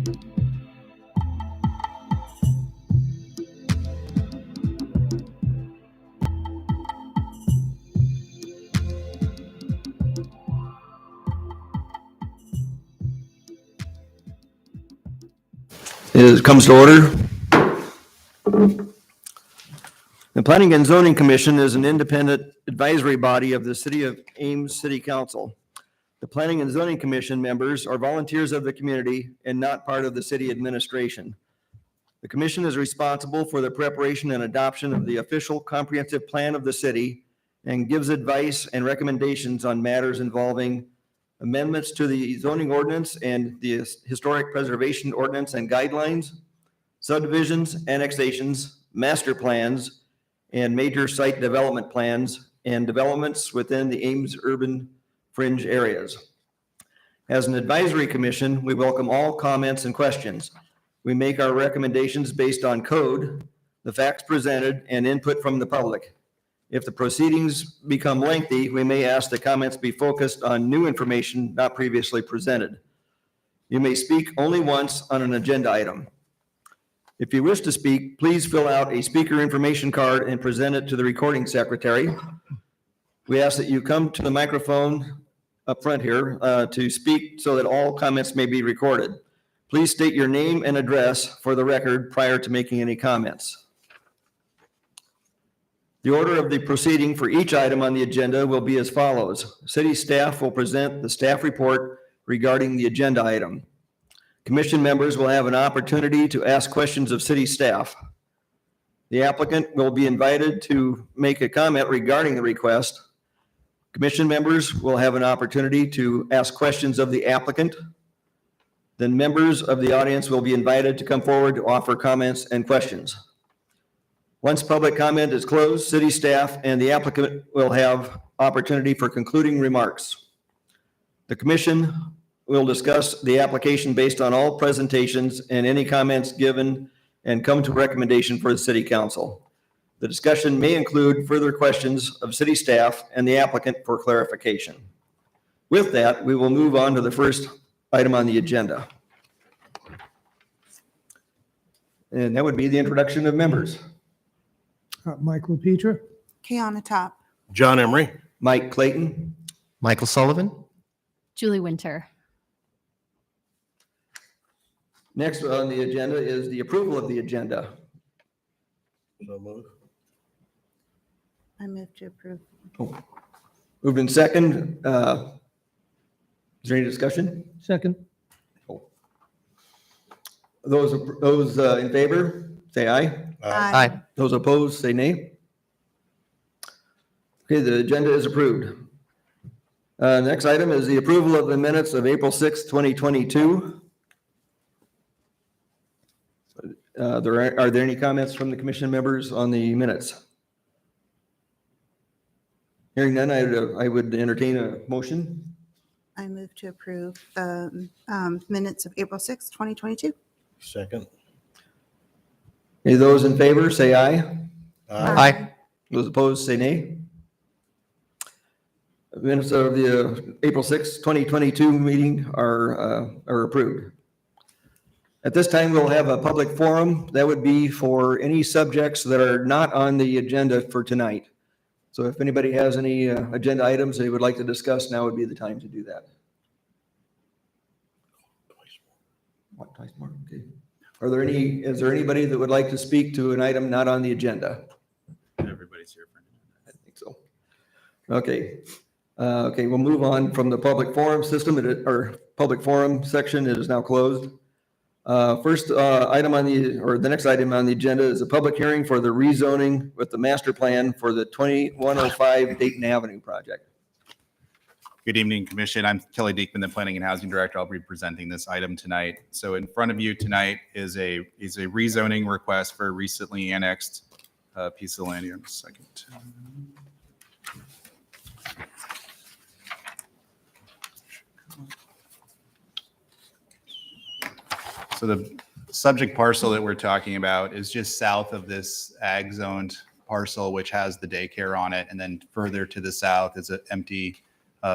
It comes to order. The Planning and Zoning Commission is an independent advisory body of the City of Ames City Council. The Planning and Zoning Commission members are volunteers of the community and not part of the city administration. The commission is responsible for the preparation and adoption of the official comprehensive plan of the city and gives advice and recommendations on matters involving amendments to the zoning ordinance and the historic preservation ordinance and guidelines, subdivisions, annexations, master plans, and major site development plans and developments within the Ames urban fringe areas. As an advisory commission, we welcome all comments and questions. We make our recommendations based on code, the facts presented, and input from the public. If the proceedings become lengthy, we may ask the comments be focused on new information not previously presented. You may speak only once on an agenda item. If you wish to speak, please fill out a speaker information card and present it to the recording secretary. We ask that you come to the microphone up front here to speak so that all comments may be recorded. Please state your name and address for the record prior to making any comments. The order of the proceeding for each item on the agenda will be as follows. City staff will present the staff report regarding the agenda item. Commission members will have an opportunity to ask questions of city staff. The applicant will be invited to make a comment regarding the request. Commission members will have an opportunity to ask questions of the applicant. Then members of the audience will be invited to come forward to offer comments and questions. Once public comment is closed, city staff and the applicant will have opportunity for concluding remarks. The commission will discuss the application based on all presentations and any comments given and come to a recommendation for the city council. The discussion may include further questions of city staff and the applicant for clarification. With that, we will move on to the first item on the agenda. And that would be the introduction of members. Michael Petra. Kiana Top. John Emery. Mike Clayton. Michael Sullivan. Julie Winter. Next on the agenda is the approval of the agenda. So moved. I move to approve. Moved in second. Is there any discussion? Second. Those in favor, say aye. Aye. Those opposed, say nay. Okay, the agenda is approved. Next item is the approval of the minutes of April 6th, 2022. Are there any comments from the commission members on the minutes? Hearing none, I would entertain a motion. I move to approve the minutes of April 6th, 2022. Second. Okay, those in favor, say aye. Aye. Those opposed, say nay. The minutes of the April 6th, 2022 meeting are approved. At this time, we'll have a public forum. That would be for any subjects that are not on the agenda for tonight. So if anybody has any agenda items they would like to discuss, now would be the time to do that. What, twice more? Okay. Is there anybody that would like to speak to an item not on the agenda? Everybody's here for I think so. Okay. Okay, we'll move on from the public forum system, or public forum section. It is now closed. First item on the next item on the agenda is a public hearing for the rezoning with the master plan for the 2105 Dayton Avenue project. Good evening, Commission. I'm Kelly Diekman, the Planning and Housing Director. I'll be presenting this item tonight. So in front of you tonight is a rezoning request for a recently annexed piece of land. Here in a second. So the subject parcel that we're talking about is just south of this ag zoned parcel, which has the daycare on it. And then further to the south is an empty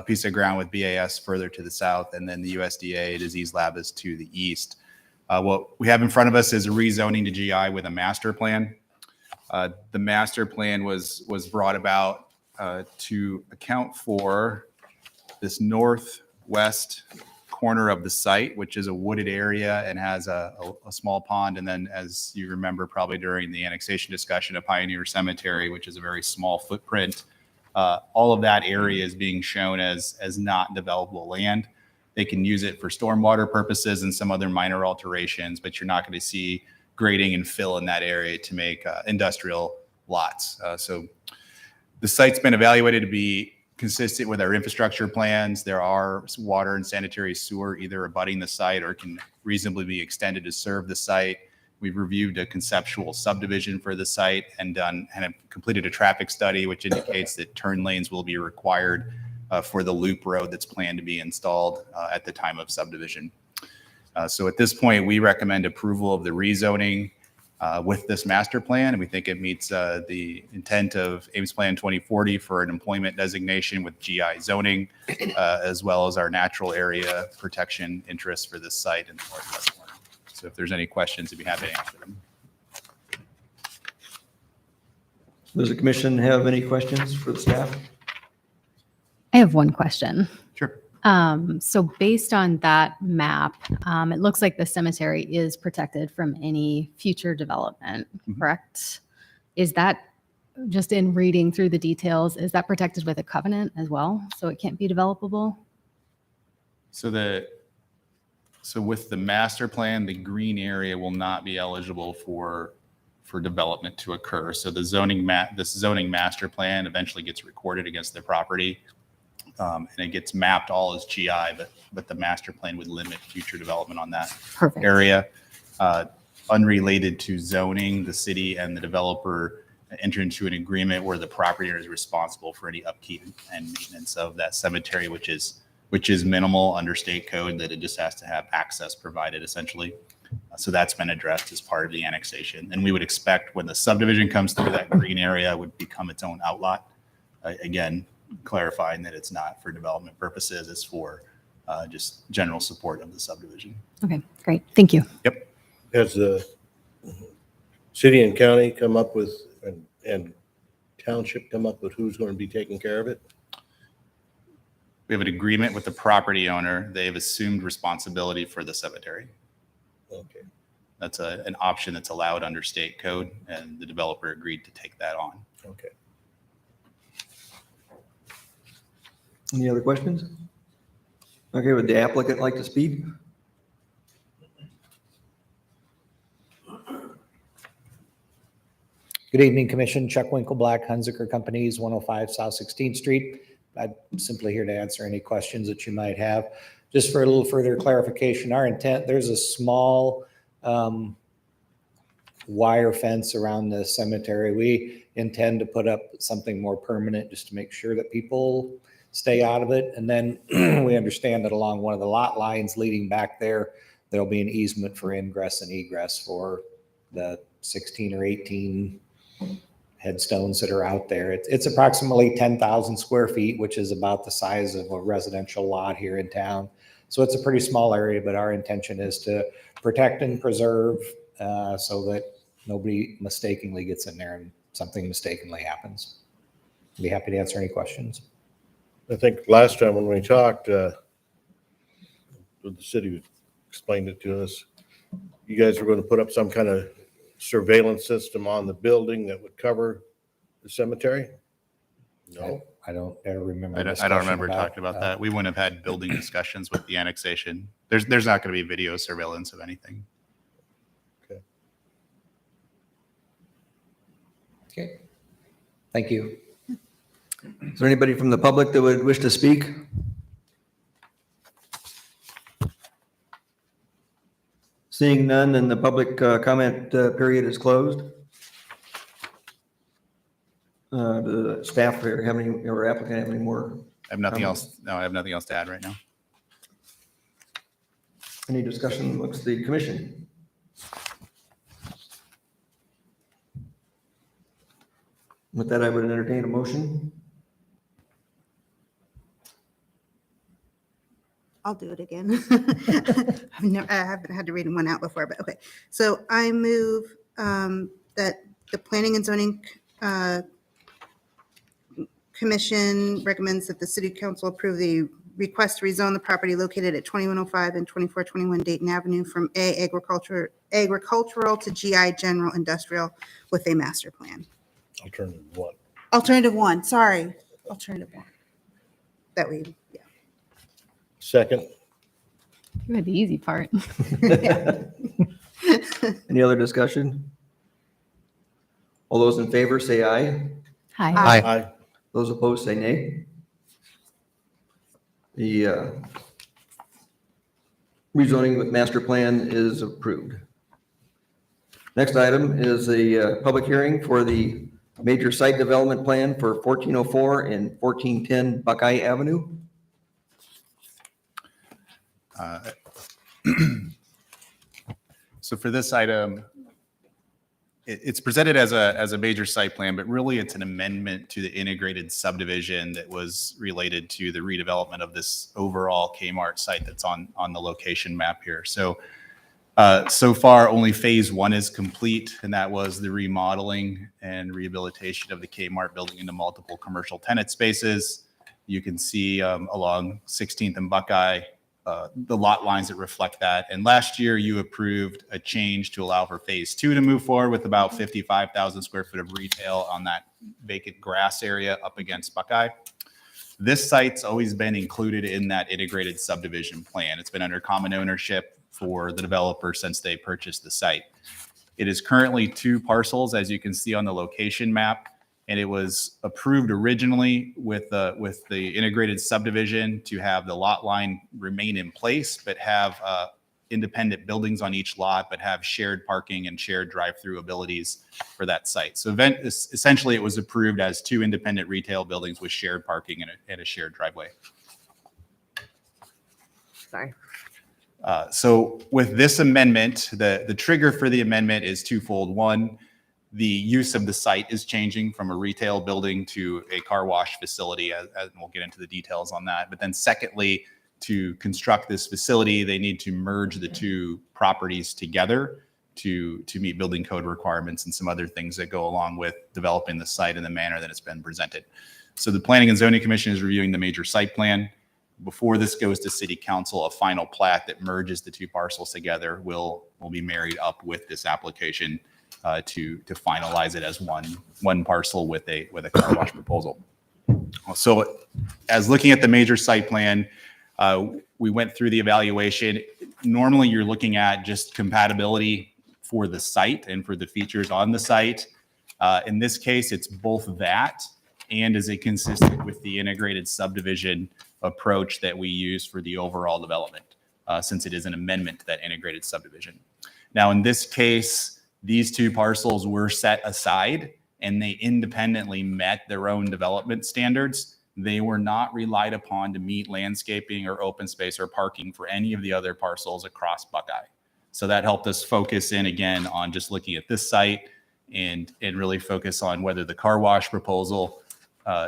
piece of ground with BAS further to the south. And then the USDA disease lab is to the east. What we have in front of us is a rezoning to GI with a master plan. The master plan was brought about to account for this northwest corner of the site, which is a wooded area and has a small pond. And then, as you remember, probably during the annexation discussion, a Pioneer Cemetery, which is a very small footprint. All of that area is being shown as not developable land. They can use it for stormwater purposes and some other minor alterations, but you're not going to see grading and fill in that area to make industrial lots. So the site's been evaluated to be consistent with our infrastructure plans. There are water and sanitary sewer either abutting the site or can reasonably be extended to serve the site. We've reviewed a conceptual subdivision for the site and have completed a traffic study, which indicates that turn lanes will be required for the loop road that's planned to be installed at the time of subdivision. So at this point, we recommend approval of the rezoning with this master plan, and we think it meets the intent of Ames Plan 2040 for an employment designation with GI zoning, as well as our natural area protection interests for this site in the northwest corner. So if there's any questions, I'd be happy to answer them. Does the commission have any questions for the staff? I have one question. Sure. So based on that map, it looks like the cemetery is protected from any future development, correct? Is that, just in reading through the details, is that protected with a covenant as well? So it can't be developable? So with the master plan, the green area will not be eligible for development to occur. So this zoning master plan eventually gets recorded against the property. And it gets mapped all as GI, but the master plan would limit future development on that Perfect. area. Unrelated to zoning, the city and the developer enter into an agreement where the property owner is responsible for any upkeep and maintenance of that cemetery, which is minimal under state code, that it just has to have access provided essentially. So that's been addressed as part of the annexation. And we would expect when the subdivision comes through, that green area would become its own outlot. Again, clarifying that it's not for development purposes, it's for just general support of the subdivision. Okay, great. Thank you. Yep. Has the city and county come up with, and township come up with who's going to be taking care of it? We have an agreement with the property owner. They've assumed responsibility for the cemetery. Okay. That's an option that's allowed under state code, and the developer agreed to take that on. Okay. Any other questions? Okay, would the applicant like to speak? Good evening, Commission. Chuck Winkleblack, Hunziker Companies, 105 South 16th Street. I'm simply here to answer any questions that you might have. Just for a little further clarification, our intent, there's a small wire fence around the cemetery. We intend to put up something more permanent just to make sure that people stay out of it. And then we understand that along one of the lot lines leading back there, there'll be an easement for ingress and egress for the 16 or 18 headstones that are out there. It's approximately 10,000 square feet, which is about the size of a residential lot here in town. So it's a pretty small area, but our intention is to protect and preserve so that nobody mistakenly gets in there and something mistakenly happens. I'd be happy to answer any questions. I think last time when we talked, the city explained it to us. You guys were going to put up some kind of surveillance system on the building that would cover the cemetery? No. I don't ever remember. I don't remember talking about that. We wouldn't have had building discussions with the annexation. There's not going to be video surveillance of anything. Okay. Thank you. Is there anybody from the public that would wish to speak? Seeing none, then the public comment period is closed. The staff here have any, or applicant have any more? I have nothing else. No, I have nothing else to add right now. Any discussion amongst the commission? With that, I would entertain a motion. I'll do it again. I haven't had to read one out before, but okay. So I move that the Planning and Zoning Commission recommends that the City Council approve the request to rezone the property located at 2105 and 2421 Dayton Avenue from A agricultural to GI general industrial with a master plan. Alternative one. Alternative one, sorry. Alternative one. That we, yeah. Second. You had the easy part. Any other discussion? All those in favor say aye. Hi. Aye. Those opposed say nay. The rezoning with master plan is approved. Next item is a public hearing for the major site development plan for 1404 and 1410 Buckeye Avenue. So for this item, it's presented as a major site plan, but really it's an amendment to the integrated subdivision that was related to the redevelopment of this overall Kmart site that's on the location map here. So so far, only phase one is complete, and that was the remodeling and rehabilitation of the Kmart building into multiple commercial tenant spaces. You can see along 16th and Buckeye, the lot lines that reflect that. And last year, you approved a change to allow for phase two to move forward with about 55,000 square foot of retail on that vacant grass area up against Buckeye. This site's always been included in that integrated subdivision plan. It's been under common ownership for the developer since they purchased the site. It is currently 2 parcels, as you can see on the location map, and it was approved originally with the integrated subdivision to have the lot line remain in place, but have independent buildings on each lot, but have shared parking and shared drive-through abilities for that site. So essentially, it was approved as 2 independent retail buildings with shared parking and a shared driveway. Sorry. So with this amendment, the trigger for the amendment is twofold. One, the use of the site is changing from a retail building to a car wash facility, as we'll get into the details on that. But then secondly, to construct this facility, they need to merge the 2 properties together to meet building code requirements and some other things that go along with developing the site in the manner that it's been presented. So the Planning and Zoning Commission is reviewing the major site plan. Before this goes to City Council, a final plat that merges the 2 parcels together will be married up with this application to finalize it as one parcel with a car wash proposal. So as looking at the major site plan, we went through the evaluation. Normally you're looking at just compatibility for the site and for the features on the site. In this case, it's both that and is it consistent with the integrated subdivision approach that we use for the overall development, since it is an amendment to that integrated subdivision. Now, in this case, these 2 parcels were set aside and they independently met their own development standards. They were not relied upon to meet landscaping or open space or parking for any of the other parcels across Buckeye. So that helped us focus in again on just looking at this site and really focus on whether the car wash proposal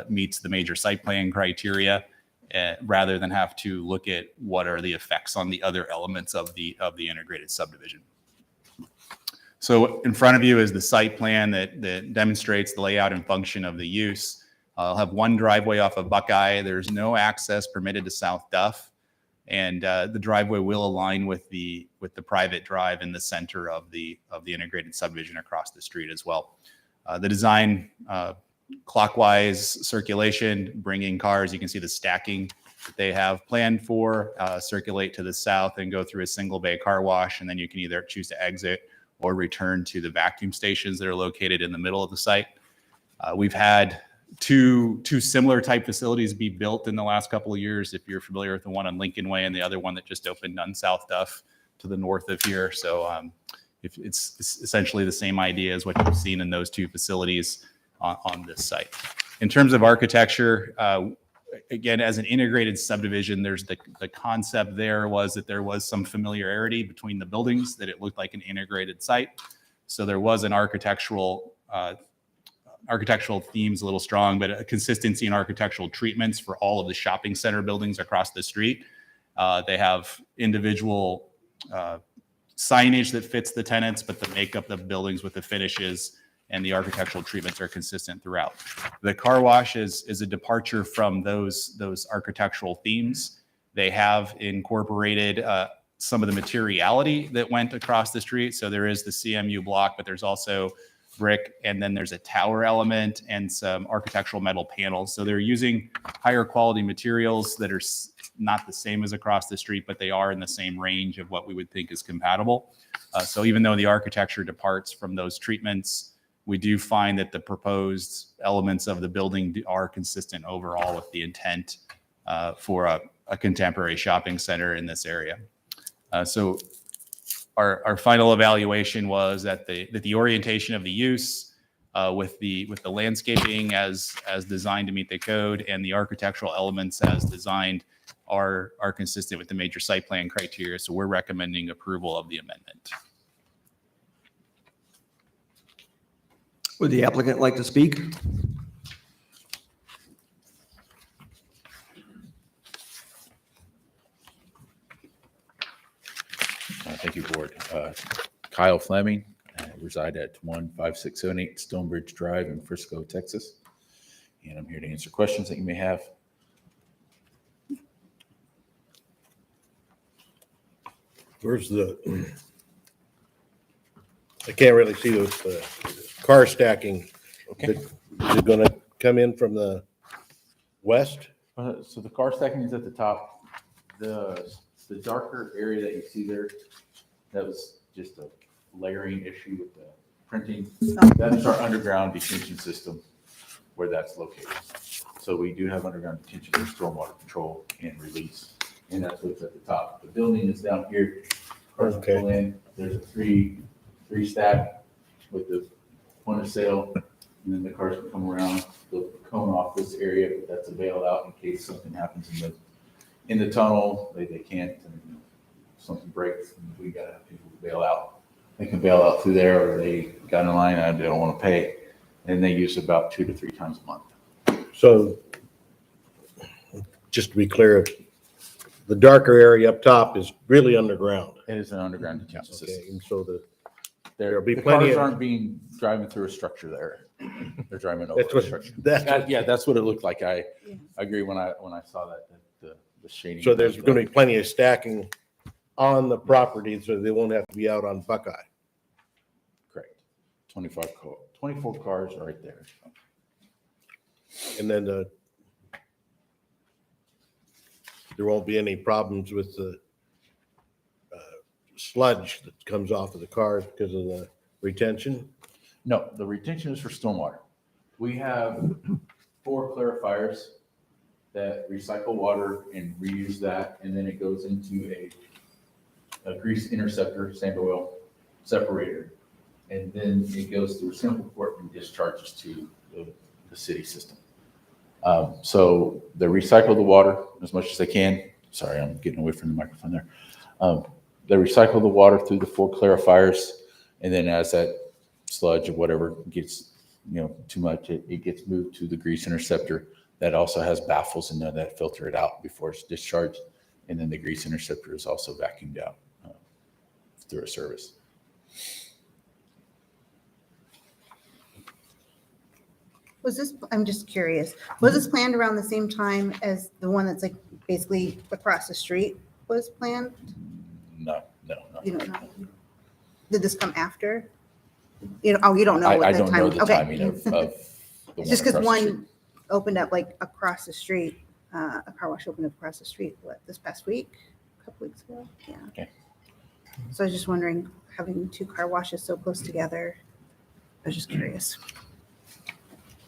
meets the major site plan criteria, rather than have to look at what are the effects on the other elements of the integrated subdivision. So in front of you is the site plan that demonstrates the layout and function of the use. I'll have 1 driveway off of Buckeye. There's no access permitted to South Duff, and the driveway will align with the private drive in the center of the integrated subdivision across the street as well. The design, clockwise circulation, bringing cars. You can see the stacking that they have planned for, circulate to the south and go through a single bay car wash. And then you can either choose to exit or return to the vacuum stations that are located in the middle of the site. We've had two similar type facilities be built in the last couple of years. If you're familiar with the one on Lincoln Way and the other one that just opened on South Duff to the north of here. So if it's essentially the same idea as what you've seen in those 2 facilities on this site. In terms of architecture, again, as an integrated subdivision, there's the concept there was that there was some familiarity between the buildings, that it looked like an integrated site. So there was an architectural themes a little strong, but a consistency in architectural treatments for all of the shopping center buildings across the street. They have individual signage that fits the tenants, but the makeup of the buildings with the finishes and the architectural treatments are consistent throughout. The car wash is a departure from those architectural themes. They have incorporated some of the materiality that went across the street. So there is the CMU block, but there's also brick, and then there's a tower element and some architectural metal panels. So they're using higher quality materials that are not the same as across the street, but they are in the same range of what we would think is compatible. So even though the architecture departs from those treatments, we do find that the proposed elements of the building are consistent overall with the intent for a contemporary shopping center in this area. So our final evaluation was that the orientation of the use with the landscaping as designed to meet the code and the architectural elements as designed are consistent with the major site plan criteria. So we're recommending approval of the amendment. Would the applicant like to speak? Thank you, Board. Kyle Fleming, reside at 15678 Stonebridge Drive in Frisco, Texas. And I'm here to answer questions that you may have. Where's I can't really see those car stacking. Okay. Is it going to come in from the west? So the car stacking is at the top. The darker area that you see there, that was just a layering issue with the printing. That is our underground detention system where that's located. So we do have underground detention for stormwater control and release, and that's what's at the top. The building is down here. Cars Okay. pull in. There's a three stack with the point of sale, and then the cars can come around. They'll cone off this area, but that's a bailout in case something happens in the tunnel. They can't, and something breaks, and we gotta have people bail out. They can bail out through there, or they got in line and they don't want to pay, and they use about 2 to 3 times a month. So just to be clear, the darker area up top is really underground. It is an underground detention Okay, system. and so There'll be the plenty cars of- aren't driving through a structure there. They're driving over that's a what, structure. that's, Yeah, that's what it looked like. I Yeah. agree when I saw that the shading. so there's going to be plenty of stacking on the property, so they won't have to be out on Buckeye. Correct. 24 cars right there. And then there won't be any problems with the sludge that comes off of the cars because of the retention. No, the retention is for stormwater. We have 4 clarifiers that recycle water and reuse that, and then it goes into a grease interceptor, sand oil separator, and then it goes through a sample port and discharges to the city system. So they recycle the water as much as they can. Sorry, I'm getting away from the microphone there. They recycle the water through the 4 clarifiers, and then as that sludge or whatever gets too much, it gets moved to the grease interceptor. That also has baffles in there that filter it out before it's discharged, and then the grease interceptor is also vacuumed out through a service. I'm just curious, was this planned around the same time as the one that's like basically across the street was planned? No. You don't know? Did this come after? You don't know I what the don't know timing, the okay. timing of the It's just because across the street. one opened up like across the street, a car wash opened up across the street, this past week, a couple weeks ago? Yeah. Okay. So I was just wondering, having 2 car washes so close together, I was just curious.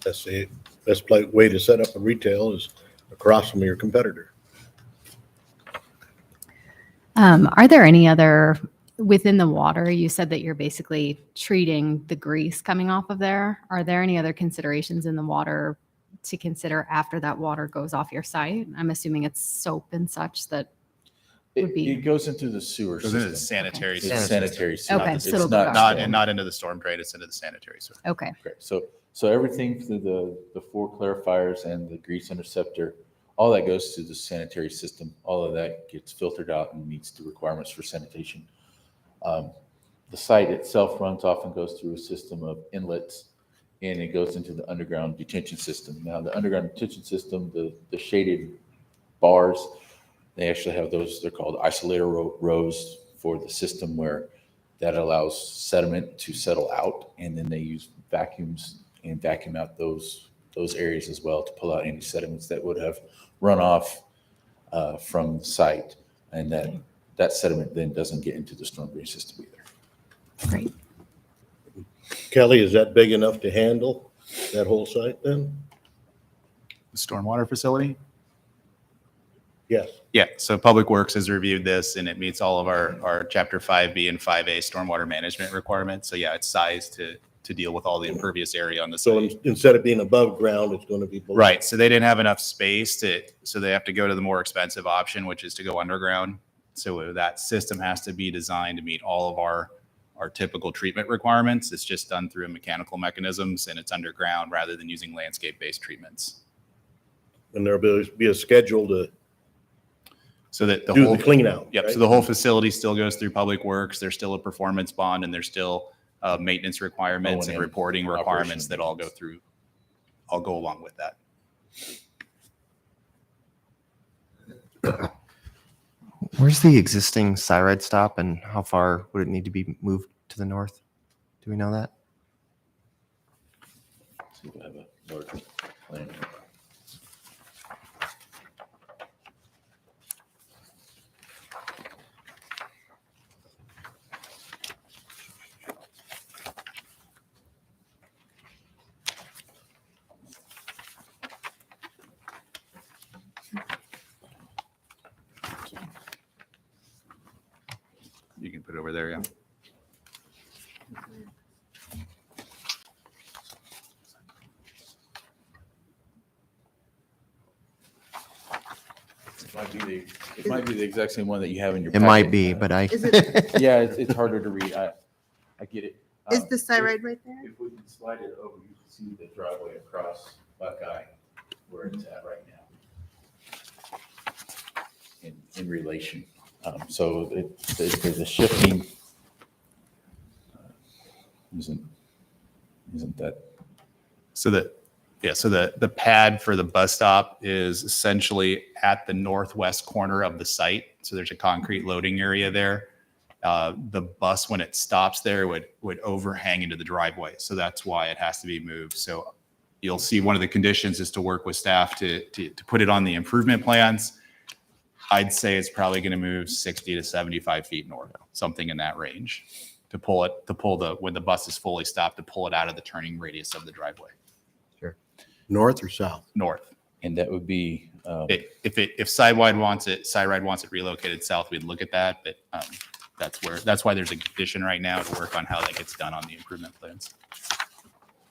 That's the best way to set up a retail is across from your competitor. Are there any other, within the water, you said that you're basically treating the grease coming off of there. Are there any other considerations in the water to consider after that water goes off your site? I'm assuming it's soap and such that would be. It goes into the sewer Goes into the system. sanitary It's system. sanitary sewer. Okay, It's so it'll go not back. Not into the storm drain, it's into the sanitary sewer. Okay. Okay, so everything through the 4 clarifiers and the grease interceptor All that goes to the sanitary system. All of that gets filtered out and meets the requirements for sanitation. The site itself runs off and goes through a system of inlets, and it goes into the underground detention system. Now, the underground detention system, the shaded bars, they actually have those, they're called isolator rows for the system, where that allows sediment to settle out, and then they use vacuums and vacuum out those areas as well to pull out any sediments that would have run off from the site. And that sediment then doesn't get into the storm drain system either. Great. Kelly, is that big enough to handle that whole site then? The stormwater facility? Yes. Yeah, so Public Works has reviewed this and it meets all of our Chapter 5B and 5A stormwater management requirements. So yeah, it's sized to deal with all the impervious area on the So site. instead of being above ground, it's going to be below. Right, so they didn't have enough space so they have to go to the more expensive option, which is to go underground. So that system has to be designed to meet all of our typical treatment requirements. It's just done through mechanical mechanisms and it's underground rather than using landscape-based treatments. And there'll be a schedule to So that the do whole the clean out. Yep. right? So the whole facility still goes through Public Works. There's still a performance bond and there's still maintenance requirements and O&M, reporting requirements operation that all go along with that. Where's the existing Cyride stop and how far would it need to be moved to the north? Do we know that? So we'll have a larger plan. You can put it over there, yeah. It might be the exact same one that you have in your. It might packet. be, but I, Is it, Yeah, it's harder to read. I get it. is the Cyride right there? If we can slide it over, you can see the driveway across Buckeye where it's at right now. In relation. So the shifting isn't that. So the pad for the bus stop is essentially at the northwest corner of the site. So there's a concrete loading area there. The bus, when it stops there, would overhang into the driveway. So that's why it has to be moved. So you'll see one of the conditions is to work with staff to put it on the improvement plans. I'd say it's probably going to move 60 to 75 feet north, something in that range, when the bus is fully stopped, to pull it out of the turning radius of the driveway. North or south? North. And that would be, If Sidewide wants it relocated south, we'd look at that, but that's why there's a condition right now to work on how that gets done on the improvement plans.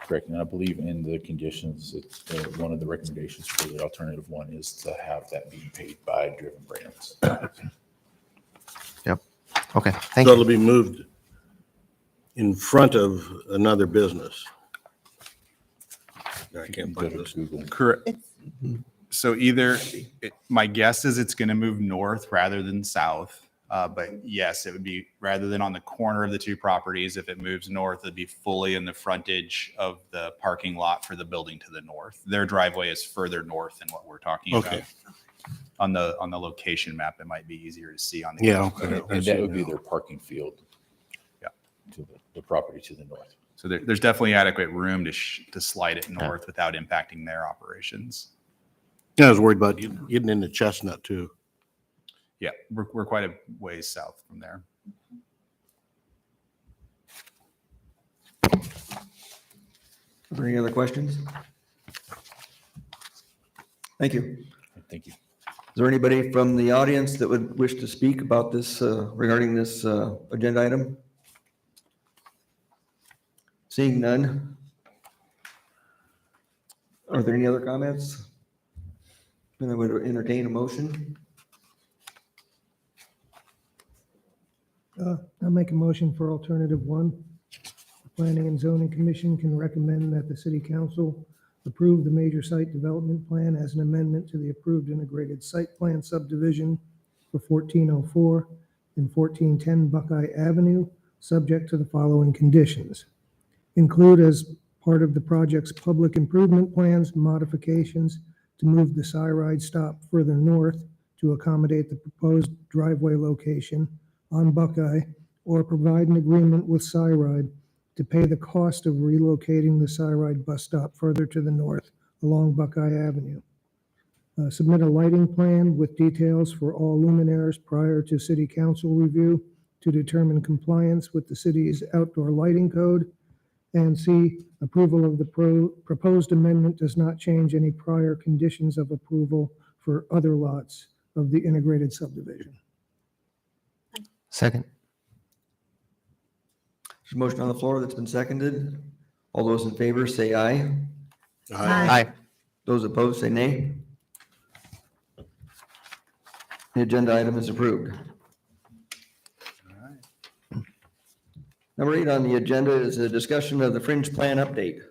correct. And I believe in the conditions, it's one of the recommendations for the alternative one is to have that being paid by driven brands. okay, So thank you. it'll be moved in front of another business. I can't Go find to this. Google. Correct. So my guess is it's going to move north rather than south. But yes, it would be, rather than on the corner of the two properties, if it moves north, it'd be fully in the frontage of the parking lot for the building to the north. Their driveway is further north than what we're talking about. Okay. On the location map, it might be easier to see on the. Yeah. And that would be their parking field. Yeah. To the property to the north. So there's definitely adequate room to slide it north without impacting their operations. I was worried about getting into Chestnut too. Yeah, we're quite a ways south from there. Are there any other questions? Thank you. Thank you. Is there anybody from the audience that would wish to speak about this, regarding this agenda item? Seeing none. Are there any other comments? Then I would entertain a motion. I'll make a motion for alternative one. The Planning and Zoning Commission can recommend that the city council approve the major site development plan as an amendment to the approved integrated site plan subdivision for 1404 and 1410 Buckeye Avenue, subject to the following conditions. Include as part of the project's public improvement plans, modifications to move the Cyride stop further north to accommodate the proposed driveway location on Buckeye, or provide an agreement with Cyride to pay the cost of relocating the Cyride bus stop further to the north along Buckeye Avenue. Submit a lighting plan with details for all luminaires prior to city council review to determine compliance with the city's outdoor lighting code. And C, approval of the proposed amendment does not change any prior conditions of approval for other lots of the integrated subdivision. Second. There's a motion on the floor that's been seconded. All those in favor say aye. Aye. Those opposed say nay. The agenda item is approved. Number 8 on the agenda is a discussion of the fringe plan update.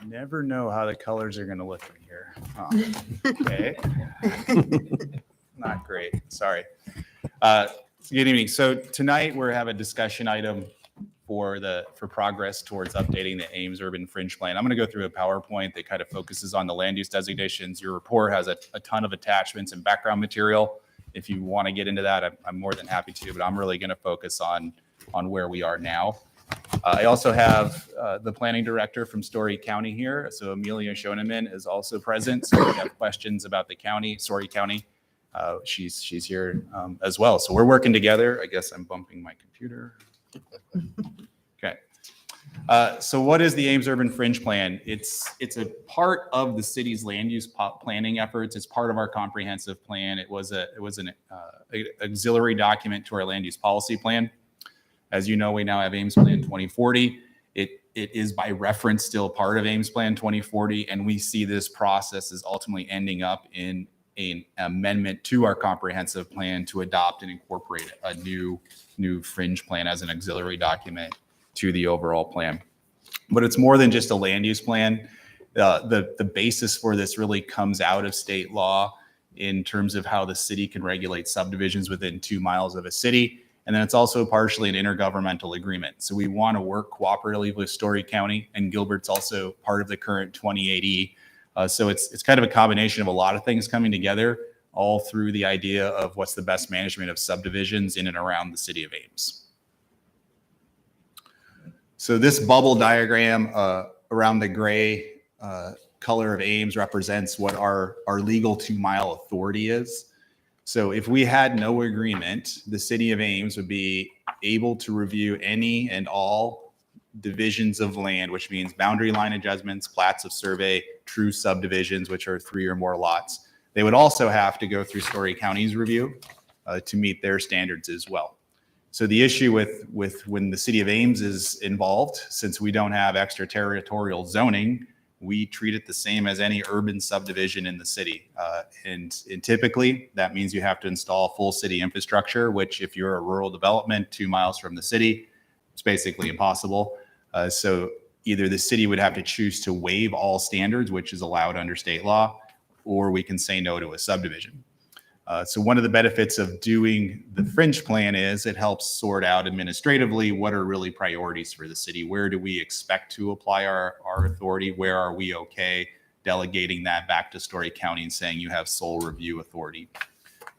Never know how the colors are going to look in here. Huh. Okay. Not great. Sorry. Good evening. So tonight we're having a discussion item for progress towards updating the Ames Urban Fringe Plan. I'm going to go through a PowerPoint that kind of focuses on the land use designations. Your report has a ton of attachments and background material. If you want to get into that, I'm more than happy to, but I'm really going to focus on where we are now. I also have the planning director from Story County here. So Amelia Schoenemann is also present. So if you have questions about the county, Story County, she's here as well. So we're working together. I guess I'm bumping my computer. Okay. So what is the Ames Urban Fringe Plan? It's a part of the city's land use planning efforts. It's part of our comprehensive plan. It was an auxiliary document to our land use policy plan. As you know, we now have Ames Plan 2040. It is by reference still part of Ames Plan 2040, and we see this process as ultimately ending up in an amendment to our comprehensive plan to adopt and incorporate a new fringe plan as an auxiliary document to the overall plan. But it's more than just a land use plan. The basis for this really comes out of state law in terms of how the city can regulate subdivisions within 2 miles of a city. And then it's also partially an intergovernmental agreement. So we want to work cooperatively with Story County, and Gilbert's also part of the current 2080. So it's kind of a combination of a lot of things coming together, all through the idea of what's the best management of subdivisions in and around the city of Ames. So this bubble diagram around the gray color of Ames represents what our legal 2 mile authority is. So if we had no agreement, the city of Ames would be able to review any and all divisions of land, which means boundary line adjustments, plats of survey, true subdivisions, which are 3 or more lots. They would also have to go through Story County's review to meet their standards as well. So the issue with when the city of Ames is involved, since we don't have extraterritorial zoning, we treat it the same as any urban subdivision in the city. And typically that means you have to install full city infrastructure, which if you're a rural development 2 miles from the city, it's basically impossible. So either the city would have to choose to waive all standards, which is allowed under state law, or we can say no to a subdivision. So one of the benefits of doing the fringe plan is it helps sort out administratively what are really priorities for the city. Where do we expect to apply our authority? Where are we okay delegating that back to Story County and saying you have sole review authority?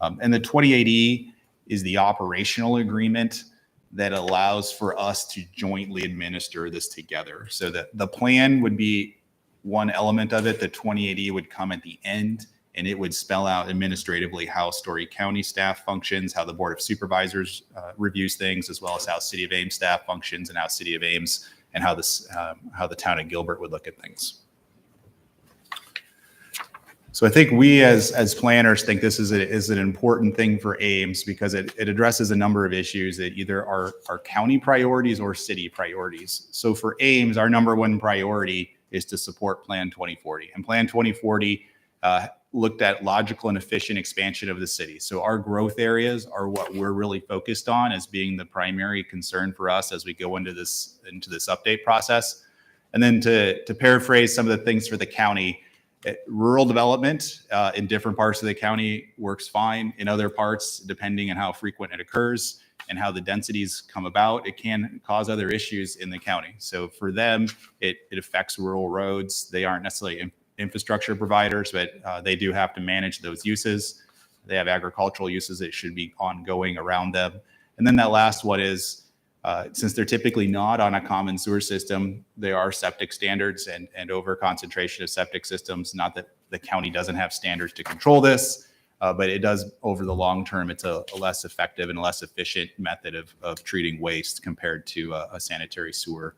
And the 2080 is the operational agreement that allows for us to jointly administer this together. So that the plan would be one element of it. The 2080 would come at the end, and it would spell out administratively how Story County staff functions, how the Board of Supervisors reviews things, as well as how City of Ames staff functions and how City of Ames and how the town of Gilbert would look at things. So I think we as planners think this is an important thing for Ames because it addresses a number of issues that either are county priorities or city priorities. So for Ames, our number one priority is to support Plan 2040. And Plan 2040 looked at logical and efficient expansion of the city. So our growth areas are what we're really focused on as being the primary concern for us as we go into this update process. And then to paraphrase some of the things for the county, rural development in different parts of the county works fine. In other parts, depending on how frequent it occurs and how the densities come about, it can cause other issues in the county. So for them, it affects rural roads. They aren't necessarily infrastructure providers, but they do have to manage those uses. They have agricultural uses that should be ongoing around them. And then that last one is, since they're typically not on a common sewer system, there are septic standards and over concentration of septic systems. Not that the county doesn't have standards to control this, but it does over the long term. It's a less effective and less efficient method of treating waste compared to a sanitary sewer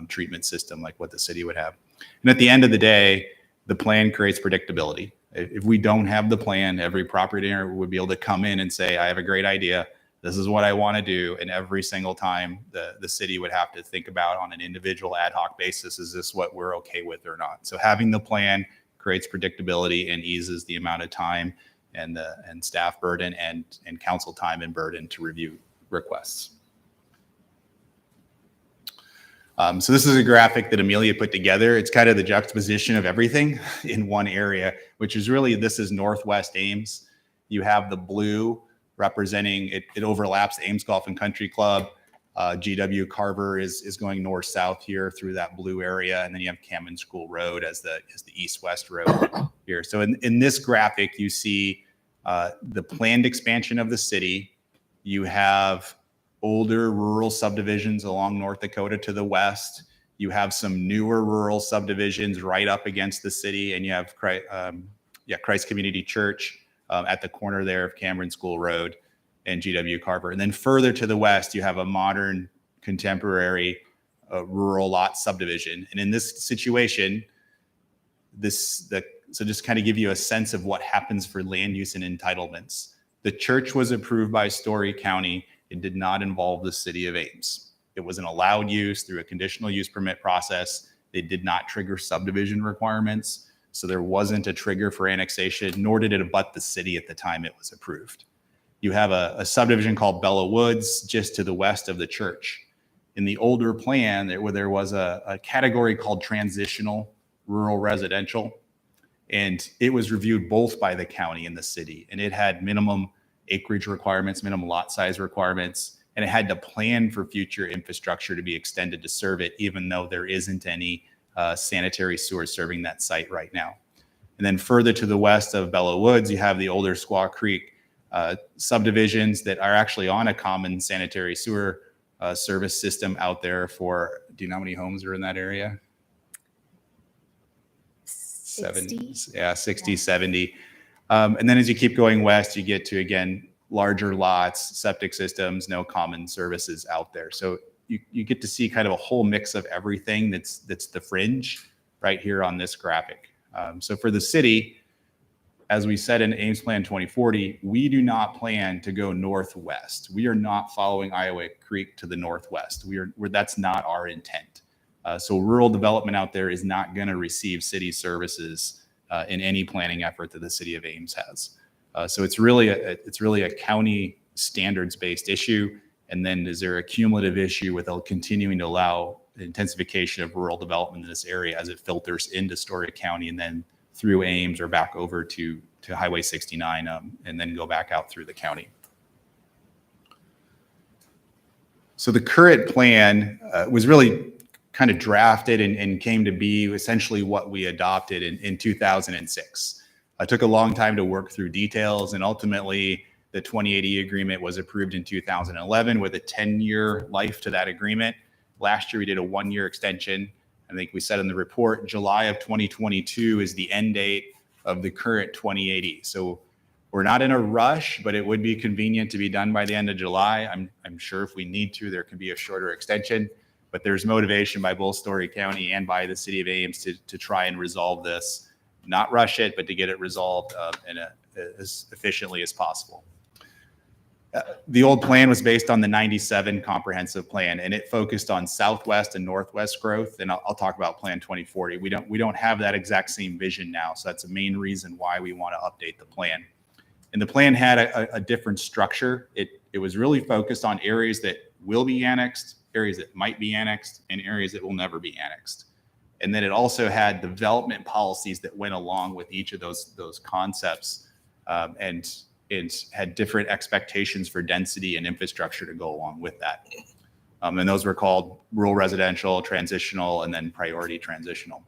treatment system like what the city would have. And at the end of the day, the plan creates predictability. If we don't have the plan, every property owner would be able to come in and say, I have a great idea. This is what I want to do. And every single time the city would have to think about on an individual ad hoc basis, is this what we're okay with or not? So having the plan creates predictability and eases the amount of time and staff burden and council time and burden to review requests. So this is a graphic that Amelia put together. It's kind of the juxtaposition of everything in one area, which is really, this is Northwest Ames. You have the blue representing, it overlaps Ames Golf and Country Club. GW Carver is going north-south here through that blue area. And then you have Cameron School Road as the east-west road here. So in this graphic, you see the planned expansion of the city. You have older rural subdivisions along North Dakota to the west. You have some newer rural subdivisions right up against the city, and you have Christ Community Church at the corner there of Cameron School Road and GW Carver. And then further to the west, you have a modern, contemporary rural lot subdivision. And in this situation, so just kind of give you a sense of what happens for land use and entitlements. The church was approved by Story County. It did not involve the city of Ames. It was an allowed use through a conditional use permit process. They did not trigger subdivision requirements. So there wasn't a trigger for annexation, nor did it abut the city at the time it was approved. You have a subdivision called Bella Woods just to the west of the church. In the older plan, there was a category called transitional rural residential, and it was reviewed both by the county and the city, and it had minimum acreage requirements, minimum lot size requirements, and it had to plan for future infrastructure to be extended to serve it, even though there isn't any sanitary sewer serving that site right now. And then further to the west of Bella Woods, you have the older Squaw Creek subdivisions that are actually on a common sanitary sewer service system out there for, do you know how many homes are in that area? 60? 60, 70. And then as you keep going west, you get to, again, larger lots, septic systems, no common services out there. So you get to see kind of a whole mix of everything that's the fringe right here on this graphic. So for the city, as we said in Ames Plan 2040, we do not plan to go northwest. We are not following Iowa Creek to the northwest. That's not our intent. So rural development out there is not going to receive city services in any planning effort that the city of Ames has. So it's really a county standards-based issue. And then is there a cumulative issue with continuing to allow intensification of rural development in this area as it filters into Story County and then through Ames or back over to Highway 69 and then go back out through the county. So the current plan was really kind of drafted and came to be essentially what we adopted in 2006. It took a long time to work through details, and ultimately the 2080 agreement was approved in 2011 with a 10-year life to that agreement. Last year, we did a 1-year extension. I think we said in the report, July of 2022 is the end date of the current 2080. So we're not in a rush, but it would be convenient to be done by the end of July. I'm sure if we need to, there can be a shorter extension, but there's motivation by both Story County and by the city of Ames to try and resolve this, not rush it, but to get it resolved as efficiently as possible. The old plan was based on the 97 comprehensive plan, and it focused on southwest and northwest growth. And I'll talk about Plan 2040. We don't have that exact same vision now. So that's the main reason why we want to update the plan. And the plan had a different structure. It was really focused on areas that will be annexed, areas that might be annexed, and areas that will never be annexed. And then it also had development policies that went along with each of those concepts, and it had different expectations for density and infrastructure to go along with that. And those were called rural residential, transitional, and then priority transitional.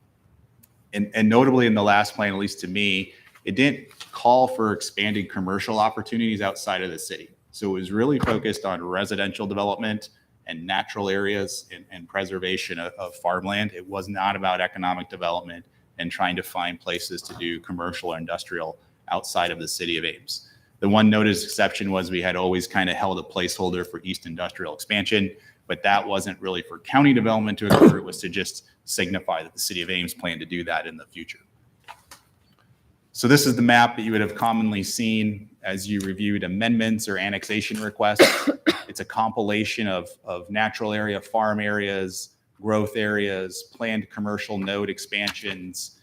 And notably in the last plan, at least to me, it didn't call for expanded commercial opportunities outside of the city. So it was really focused on residential development and natural areas and preservation of farmland. It was not about economic development and trying to find places to do commercial or industrial outside of the city of Ames. The one noticed exception was we had always kind of held a placeholder for East Industrial expansion, but that wasn't really for county development to occur. It was to just signify that the city of Ames planned to do that in the future. So this is the map that you would have commonly seen as you reviewed amendments or annexation requests. It's a compilation of natural area, farm areas, growth areas, planned commercial node expansions,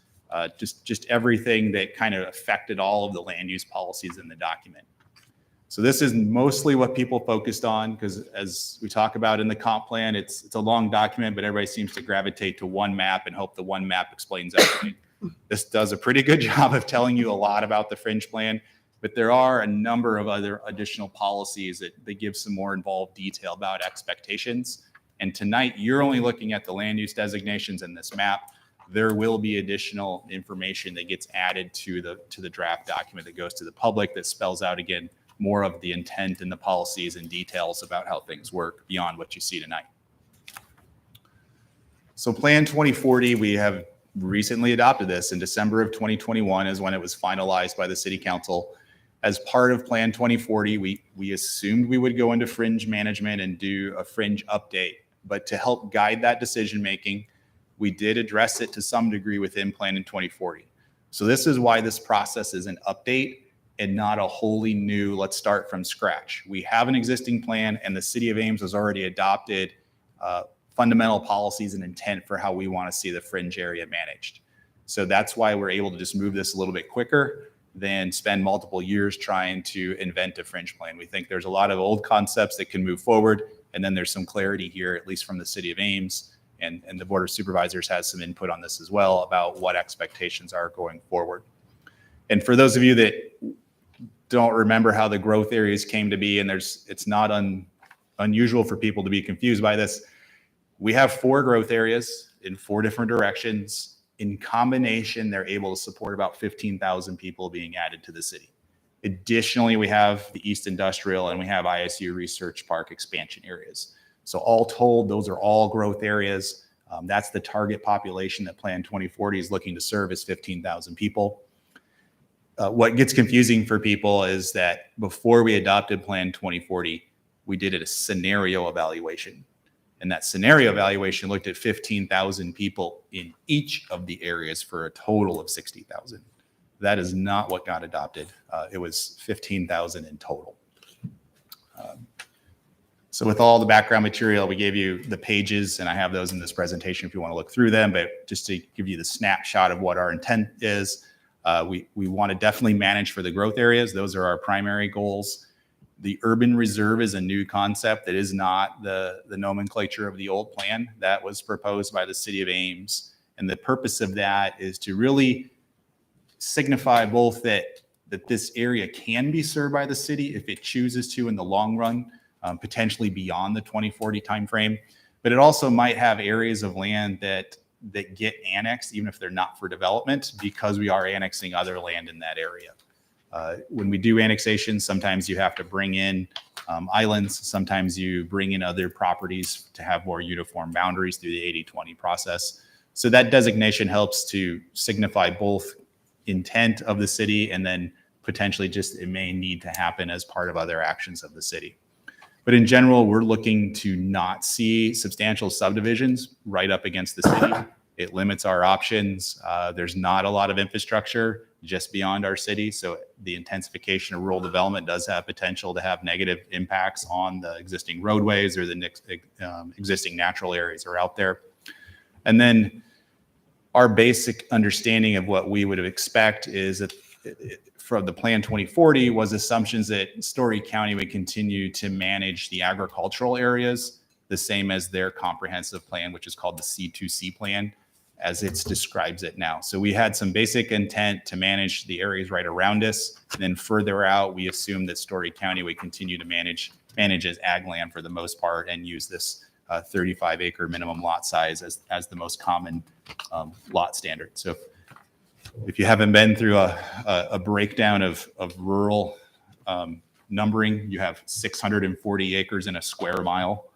just everything that kind of affected all of the land use policies in the document. So this is mostly what people focused on, because as we talk about in the comp plan, it's a long document, but everybody seems to gravitate to one map and hope the one map explains everything. This does a pretty good job of telling you a lot about the fringe plan, but there are a number of other additional policies that give some more involved detail about expectations. And tonight, you're only looking at the land use designations in this map. There will be additional information that gets added to the draft document that goes to the public that spells out, again, more of the intent and the policies and details about how things work beyond what you see tonight. So Plan 2040, we have recently adopted this in December of 2021 is when it was finalized by the city council. As part of Plan 2040, we assumed we would go into fringe management and do a fringe update, but to help guide that decision-making, we did address it to some degree within Plan in 2040. So this is why this process is an update and not a wholly new, let's start from scratch. We have an existing plan, and the city of Ames has already adopted fundamental policies and intent for how we want to see the fringe area managed. So that's why we're able to just move this a little bit quicker than spend multiple years trying to invent a fringe plan. We think there's a lot of old concepts that can move forward, and then there's some clarity here, at least from the city of Ames, and the Board of Supervisors has some input on this as well about what expectations are going forward. And for those of you that don't remember how the growth areas came to be, and it's not unusual for people to be confused by this, we have 4 growth areas in 4 different directions. In combination, they're able to support about 15,000 people being added to the city. Additionally, we have the East Industrial and we have ISU Research Park expansion areas. So all told, those are all growth areas. That's the target population that Plan 2040 is looking to serve is 15,000 people. What gets confusing for people is that before we adopted Plan 2040, we did a scenario evaluation. And that scenario evaluation looked at 15,000 people in each of the areas for a total of 60,000. That is not what got adopted. It was 15,000 in total. So with all the background material, we gave you the pages, and I have those in this presentation if you want to look through them, but just to give you the snapshot of what our intent is, we want to definitely manage for the growth areas. Those are our primary goals. The urban reserve is a new concept that is not the nomenclature of the old plan. That was proposed by the city of Ames. And the purpose of that is to really signify both that this area can be served by the city if it chooses to in the long run, potentially beyond the 2040 timeframe. But it also might have areas of land that get annexed, even if they're not for development, because we are annexing other land in that area. When we do annexation, sometimes you have to bring in islands. Sometimes you bring in other properties to have more uniform boundaries through the 80-20 process. So that designation helps to signify both intent of the city and then potentially just it may need to happen as part of other actions of the city. But in general, we're looking to not see substantial subdivisions right up against the city. It limits our options. There's not a lot of infrastructure. just beyond our city. So the intensification of rural development does have potential to have negative impacts on the existing roadways or the existing natural areas that are out there. And then our basic understanding of what we would expect is that from the Plan 2040 was assumptions that Story County would continue to manage the agricultural areas the same as their comprehensive plan, which is called the C2C plan, as it describes it now. So we had some basic intent to manage the areas right around us. And then further out, we assumed that Story County would continue to manage as ag land for the most part and use this 35 acre minimum lot size as the most common lot standard. So if you haven't been through a breakdown of rural numbering, you have 640 acres in a square mile.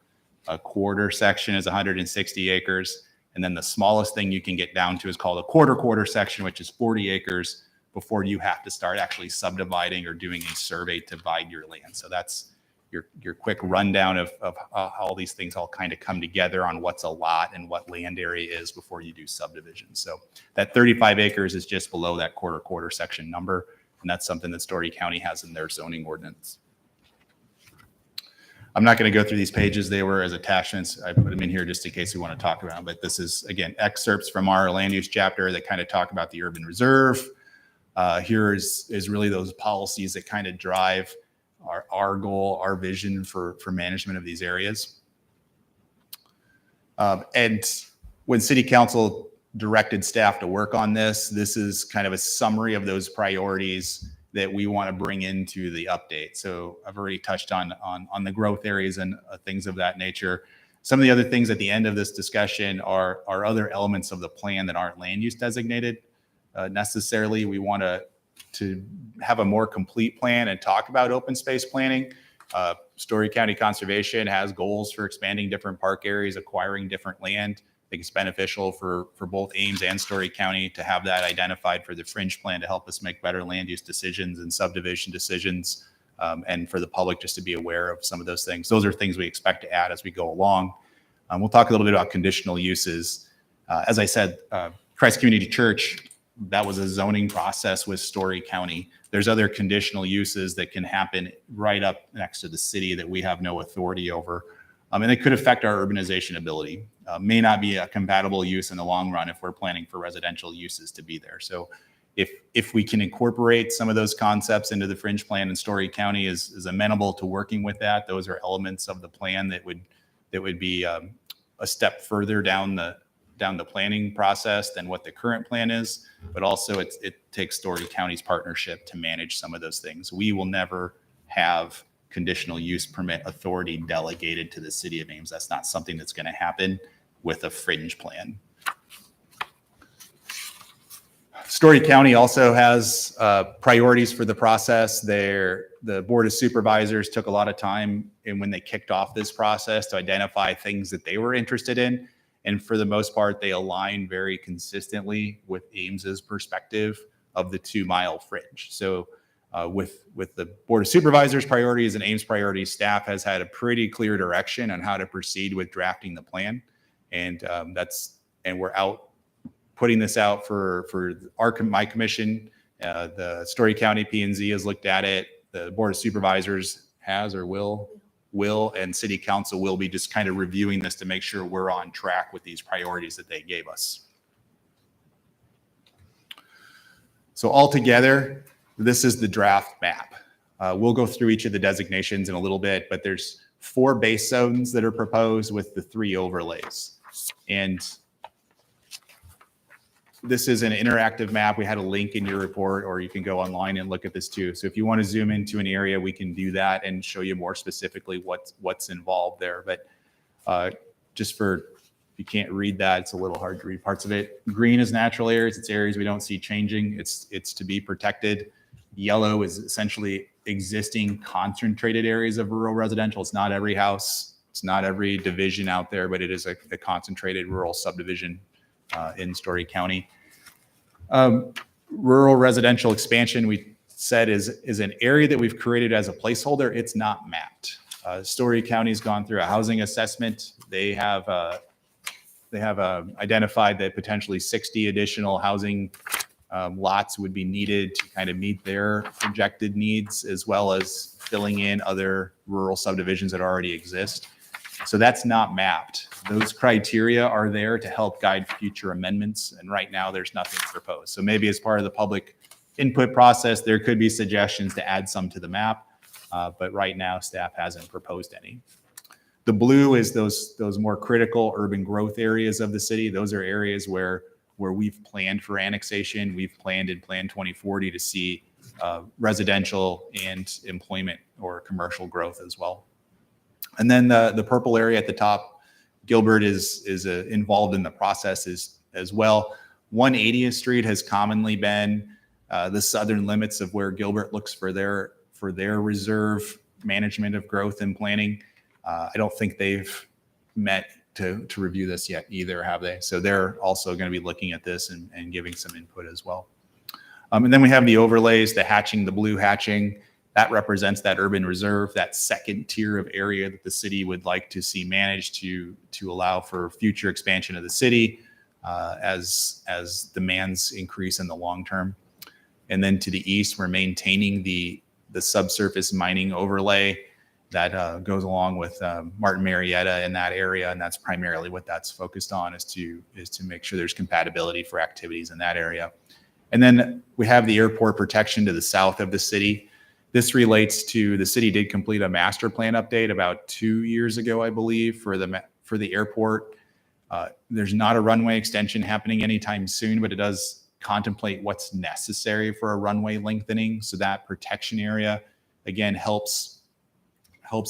A quarter section is 160 acres. And then the smallest thing you can get down to is called a quarter section, which is 40 acres before you have to start actually subdividing or doing a survey to divide your land. So that's your quick rundown of how all these things all kind of come together on what's a lot and what land area is before you do subdivision. So that 35 acres is just below that quarter section number. And that's something that Story County has in their zoning ordinance. I'm not going to go through these pages. They were as attachments. I put them in here just in case we want to talk about them. But this is, again, excerpts from our land use chapter that kind of talk about the urban reserve. Here is really those policies that kind of drive our goal, our vision for management of these areas. And when City Council directed staff to work on this is kind of a summary of those priorities that we want to bring into the update. So I've already touched on the growth areas and things of that nature. Some of the other things at the end of this discussion are other elements of the plan that aren't land use designated necessarily. We want to have a more complete plan and talk about open space planning. Story County Conservation has goals for expanding different park areas, acquiring different land. I think it's beneficial for both Ames and Story County to have that identified for the fringe plan to help us make better land use decisions and subdivision decisions, and for the public just to be aware of some of those things. Those are things we expect to add as we go along. We'll talk a little bit about conditional uses. As I said, Christ Community Church, that was a zoning process with Story County. There's other conditional uses that can happen right up next to the city that we have no authority over. And it could affect our urbanization ability. May not be a compatible use in the long run if we're planning for residential uses to be there. So if we can incorporate some of those concepts into the fringe plan, and Story County is amenable to working with that, those are elements of the plan that would be a step further down the planning process than what the current plan is. But also it takes Story County's partnership to manage some of those things. We will never have conditional use permit authority delegated to the city of Ames. That's not something that's going to happen with a fringe plan. Story County also has priorities for the process. The Board of Supervisors took a lot of time when they kicked off this process to identify things that they were interested in. And for the most part, they align very consistently with Ames's perspective of the 2 mile fringe. So with the Board of Supervisors priorities and Ames priorities, staff has had a pretty clear direction on how to proceed with drafting the plan. And we're out putting this out for my commission. The Story County P&Z has looked at it. The Board of Supervisors has or will, and City Council will be just kind of reviewing this to make sure we're on track with these priorities that they gave us. So altogether, this is the draft map. We'll go through each of the designations in a little bit, but there's 4 base zones that are proposed with the 3 overlays. And this is an interactive map. We had a link in your report, or you can go online and look at this too. So if you want to zoom into an area, we can do that and show you more specifically what's involved there. But just for, if you can't read that, it's a little hard to read parts of it. Green is natural areas. It's areas we don't see changing. It's to be protected. Yellow is essentially existing concentrated areas of rural residential. It's not every house. It's not every division out there, but it is a concentrated rural subdivision in Story County. Rural residential expansion, we said, is an area that we've created as a placeholder. It's not mapped. Story County's gone through a housing assessment. They have identified that potentially 60 additional housing lots would be needed to kind of meet their projected needs, as well as filling in other rural subdivisions that already exist. So that's not mapped. Those criteria are there to help guide future amendments. And right now there's nothing proposed. So maybe as part of the public input process, there could be suggestions to add some to the map. But right now staff hasn't proposed any. The blue is those more critical urban growth areas of the city. Those are areas where we've planned for annexation. We've planned in Plan 2040 to see residential and employment or commercial growth as well. And then the purple area at the top, Gilbert is involved in the process as well. 180th Street has commonly been the southern limits of where Gilbert looks for their reserve management of growth and planning. I don't think they've met to review this yet either, have they? So they're also going to be looking at this and giving some input as well. And then we have the overlays, the hatching, the blue hatching. That represents that urban reserve, that second tier of area that the city would like to see managed to allow for future expansion of the city as demands increase in the long term. And then to the east, we're maintaining the subsurface mining overlay that goes along with Martin Marietta in that area, and that's primarily what that's focused on, is to make sure there's compatibility for activities in that area. And then we have the airport protection to the south of the city. This relates to, the city did complete a master plan update about 2 years ago, I believe, for the airport. There's not a runway extension happening anytime soon, but it does contemplate what's necessary for a runway lengthening. So that protection area, again, helps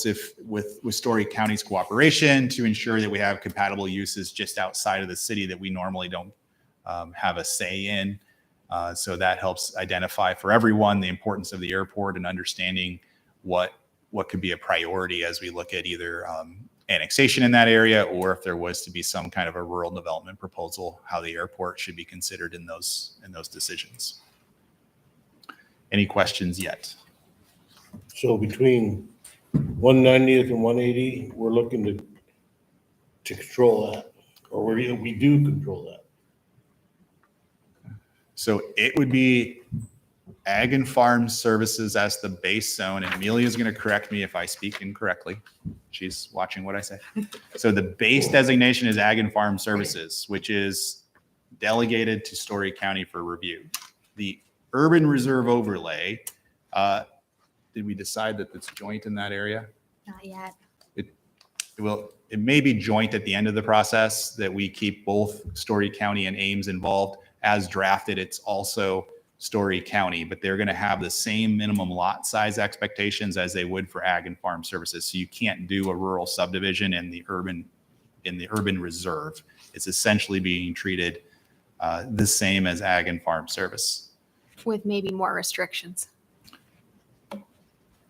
if with Story County's cooperation to ensure that we have compatible uses just outside of the city that we normally don't have a say in. So that helps identify for everyone the importance of the airport and understanding what could be a priority as we look at either annexation in that area, or if there was to be some kind of a rural development proposal, how the airport should be considered in those decisions. Any questions yet? So between 190th and 180, we're looking to control that, or we do control that. So it would be Ag and Farm Services as the base zone, and Amelia's going to correct me if I speak incorrectly. She's watching what I say. So the base designation is Ag and Farm Services, which is delegated to Story County for review. The urban reserve overlay, did we decide that it's joint in that area? Not yet. It may be joint at the end of the process, that we keep both Story County and Ames involved. As drafted, it's also Story County, but they're going to have the same minimum lot size expectations as they would for Ag and Farm Services. So you can't do a rural subdivision in the urban reserve. It's essentially being treated the same as Ag and Farm Service. With maybe more restrictions.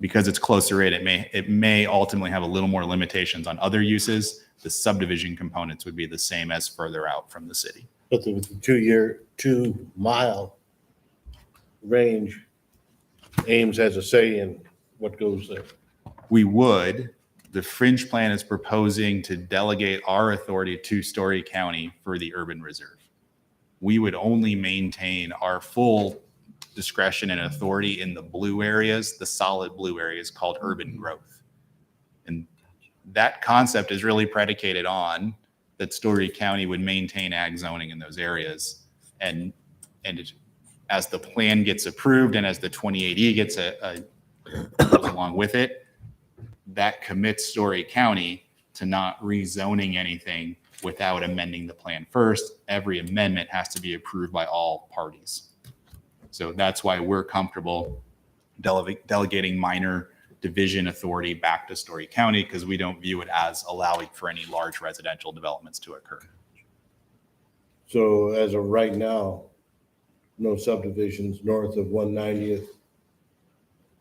Because it's closer in, it may ultimately have a little more limitations on other uses. The subdivision components would be the same as further out from the city. But the 2 mile range, Ames has a say in what goes there. We would. The fringe plan is proposing to delegate our authority to Story County for the urban reserve. We would only maintain our full discretion and authority in the blue areas, the solid blue areas called urban growth. And that concept is really predicated on that Story County would maintain ag zoning in those areas. And as the plan gets approved and as the 2080 gets goes along with it, that commits Story County to not rezoning anything without amending the plan first. Every amendment has to be approved by all parties. So that's why we're comfortable delegating minor division authority back to Story County, because we don't view it as allowing for any large residential developments to occur. So as of right now, no subdivisions north of 190th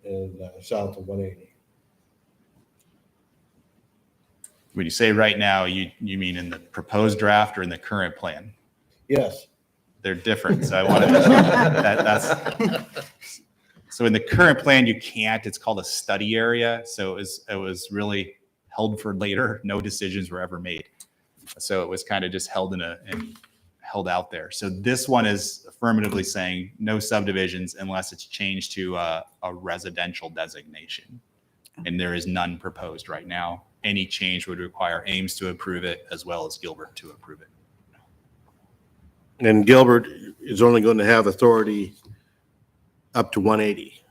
and south of 180. When you say right now, you mean in the proposed draft or in the current plan? Yes. They're different. So I want to so in the current plan, you can't. It's called a study area. So it was really held for later. No decisions were ever made. So it was kind of just held held out there. So this one is affirmatively saying no subdivisions unless it's changed to a residential designation. And there is none proposed right now. Any change would require Ames to approve it as well as Gilbert to approve it. And Gilbert is only going to have authority up to 180.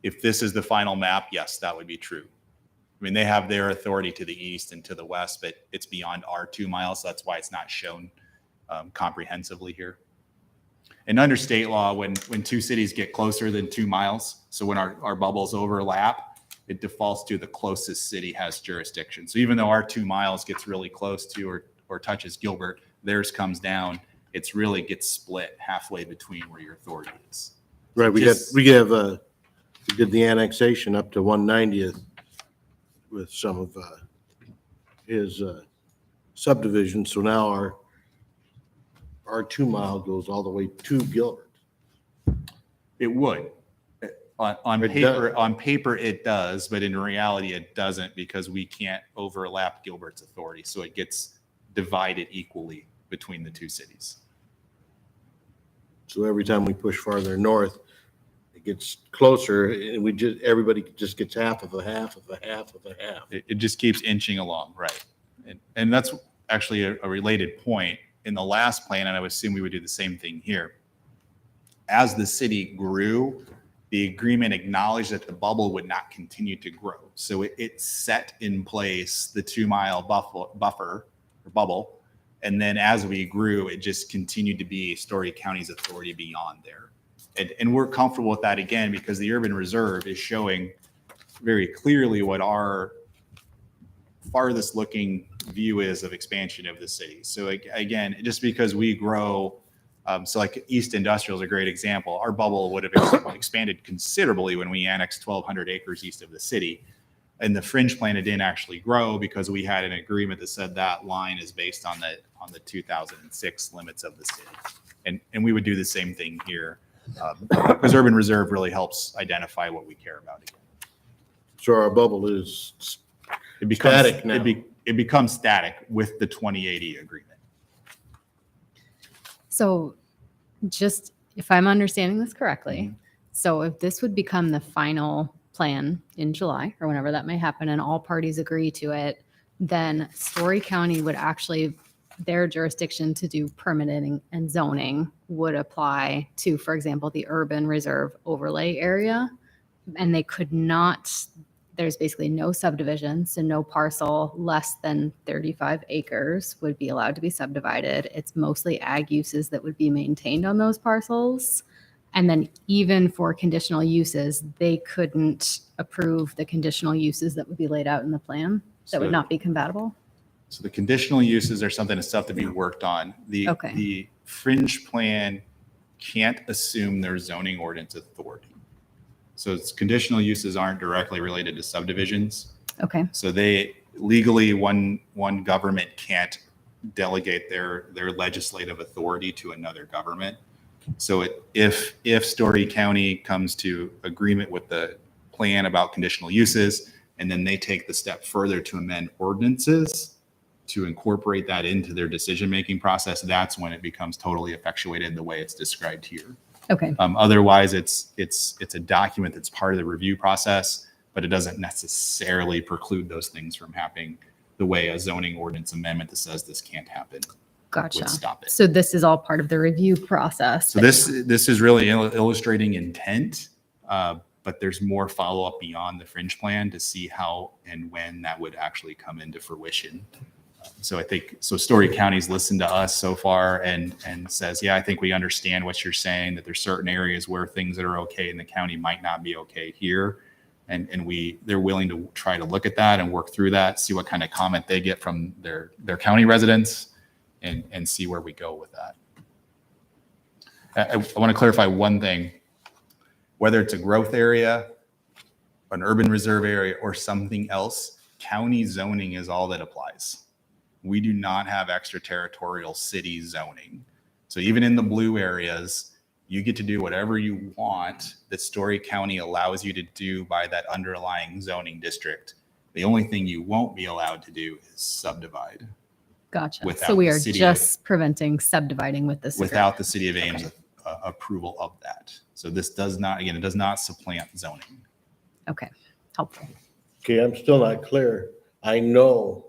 If this is the final map, yes, that would be true. I mean, they have their authority to the east and to the west, but it's beyond our 2 miles. So that's why it's not shown comprehensively here. And under state law, when two cities get closer than 2 miles, so when our bubbles overlap, it defaults to the closest city has jurisdiction. So even though our 2 miles gets really close to or touches Gilbert, theirs comes down, it's really gets split halfway between where your authority is. Right, we did the annexation up to 190th with some of his subdivisions. So now our 2 mile goes all the way to Gilbert. It would. On It paper, on paper it does, but in reality it doesn't because we can't overlap Gilbert's authority. So it gets divided equally between the two cities. So every time we push farther north, it gets closer and everybody just gets half of a half of a half of a half. It just keeps inching along, right? And that's actually a related point in the last plan, and I would assume we would do the same thing here. As the city grew, the agreement acknowledged that the bubble would not continue to grow. So it set in place the 2 mile buffer or bubble. And then as we grew, it just continued to be Story County's authority beyond there. And we're comfortable with that again, because the urban reserve is showing very clearly what our farthest looking view is of expansion of the city. So again, just because we grow, so like East Industrial is a great example. Our bubble would have expanded considerably when we annexed 1,200 acres east of the city. And the fringe plan, it didn't actually grow because we had an agreement that said that line is based on the 2006 limits of the city. And we would do the same thing here because urban reserve really helps identify what we care about again. So our bubble is static now. It becomes static with the 2080 agreement. So just if I'm understanding this correctly, so if this would become the final plan in July or whenever that may happen and all parties agree to it, then Story County would actually, their jurisdiction to do permitting and zoning would apply to, for example, the urban reserve overlay area. And they could not, there's basically no subdivision, so no parcel less than 35 acres would be allowed to be subdivided. It's mostly ag uses that would be maintained on those parcels. And then even for conditional uses, they couldn't approve the conditional uses that would be laid out in the plan that would not be compatible. So the conditional uses are something that's stuff to be worked on. The fringe plan can't assume their zoning ordinance authority. So it's conditional uses aren't directly related to subdivisions. Okay. So they legally, one government can't delegate their legislative authority to another government. So if Story County comes to agreement with the plan about conditional uses, and then they take the step further to amend ordinances to incorporate that into their decision-making process, that's when it becomes totally effectuated the way it's described here. Okay. Otherwise, it's a document that's part of the review process, but it doesn't necessarily preclude those things from happening the way a zoning ordinance amendment that says this can't happen Gotcha. would stop it. So this is all part of the review process. So this is really illustrating intent, but there's more follow-up beyond the fringe plan to see how and when that would actually come into fruition. So I think, so Story County's listened to us so far and says, yeah, I think we understand what you're saying, that there's certain areas where things that are okay in the county might not be okay here. And they're willing to try to look at that and work through that, see what kind of comment they get from their county residents and see where we go with that. I want to clarify one thing, whether it's a growth area, an urban reserve area, or something else, county zoning is all that applies. We do not have extraterritorial city zoning. So even in the blue areas, you get to do whatever you want that Story County allows you to do by that underlying zoning district. The only thing you won't be allowed to do is subdivide. Gotcha. Without So we the are city just preventing subdividing with this. without the city of Ames approval of that. So this does not, again, it does not supplant zoning. Okay, helpful. Okay, I'm still not clear. I know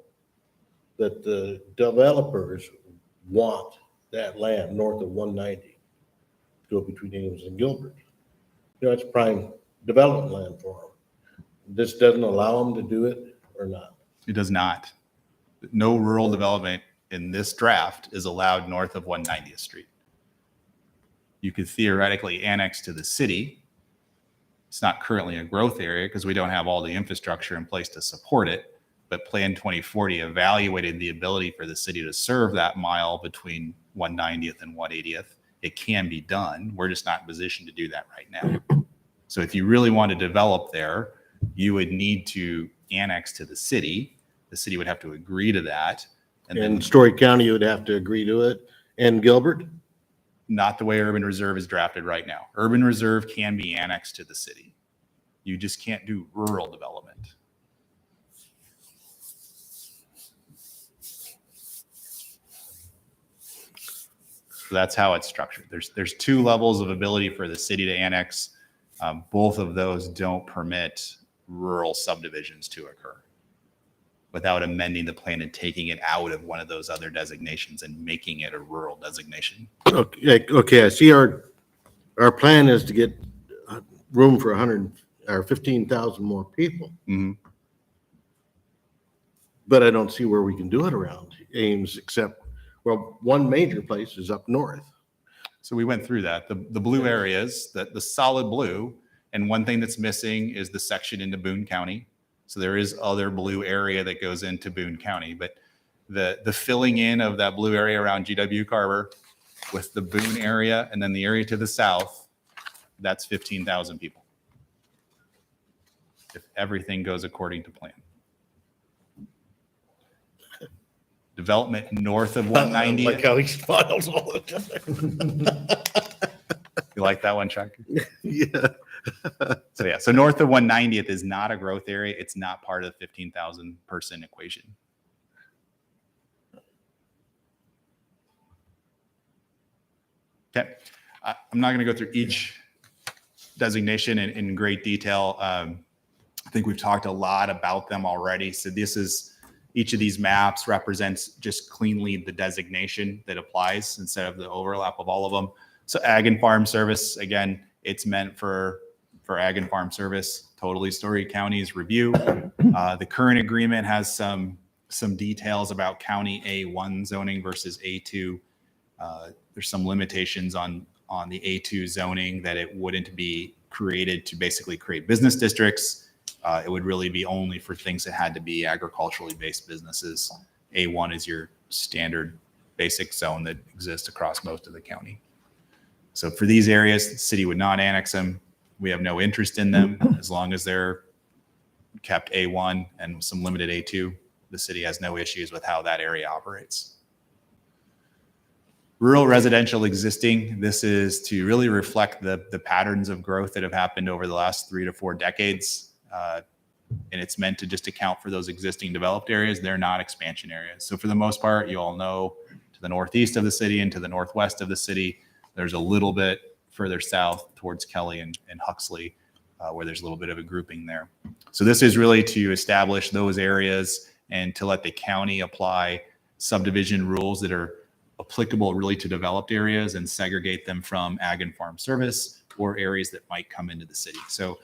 that the developers want that land north of 190 to go between Ames and Gilbert. You know, it's prime development land for them. This doesn't allow them to do it or not. It does not. No rural development in this draft is allowed north of 190th Street. You could theoretically annex to the city. It's not currently a growth area because we don't have all the infrastructure in place to support it. But Plan 2040 evaluated the ability for the city to serve that mile between 190th and 180th. It can be done. We're just not in position to do that right now. So if you really want to develop there, you would need to annex to the city. The city would have to agree to that. And In then Story County, you would have to agree to it. And Gilbert? not the way urban reserve is drafted right now. Urban reserve can be annexed to the city. You just can't do rural development. So that's how it's structured. There's two levels of ability for the city to annex. Both of those don't permit rural subdivisions to occur without amending the plan and taking it out of one of those other designations and making it a rural designation. Okay, I see our plan is to get room for 100 or 15,000 more people. Mhm. But I don't see where we can do it around Ames except, well, one major place is up north. So we went through that. The blue areas, the solid blue, and one thing that's missing is the section into Boone County. So there is other blue area that goes into Boone County, but the filling in of that blue area around GW Carver with the Boone area and then the area to the south, that's 15,000 people. If everything goes according to plan. Development north of 190. Like how he smiles all the time. You like that one, Chuck? Yeah. So yeah, so north of 190th is not a growth area. It's not part of the 15,000 person equation. Okay, I'm not going to go through each designation in great detail. I think we've talked a lot about them already. So this is, each of these maps represents just cleanly the designation that applies instead of the overlap of all of them. So ag and farm service, again, it's meant for ag and farm service, totally Story County's review. The current agreement has some details about county A1 zoning versus A2. There's some limitations on the A2 zoning that it wouldn't be created to basically create business districts. It would really be only for things that had to be agriculturally based businesses. A1 is your standard basic zone that exists across most of the county. So for these areas, the city would not annex them. We have no interest in them as long as they're kept A1 and some limited A2. The city has no issues with how that area operates. Rural residential existing, this is to really reflect the patterns of growth that have happened over the last 3 to 4 decades. And it's meant to just account for those existing developed areas. They're not expansion areas. So for the most part, you all know to the northeast of the city and to the northwest of the city, there's a little bit further south towards Kelly and Huxley, where there's a little bit of a grouping there. So this is really to establish those areas and to let the county apply subdivision rules that are applicable really to developed areas and segregate them from ag and farm service or areas that might come into the city. So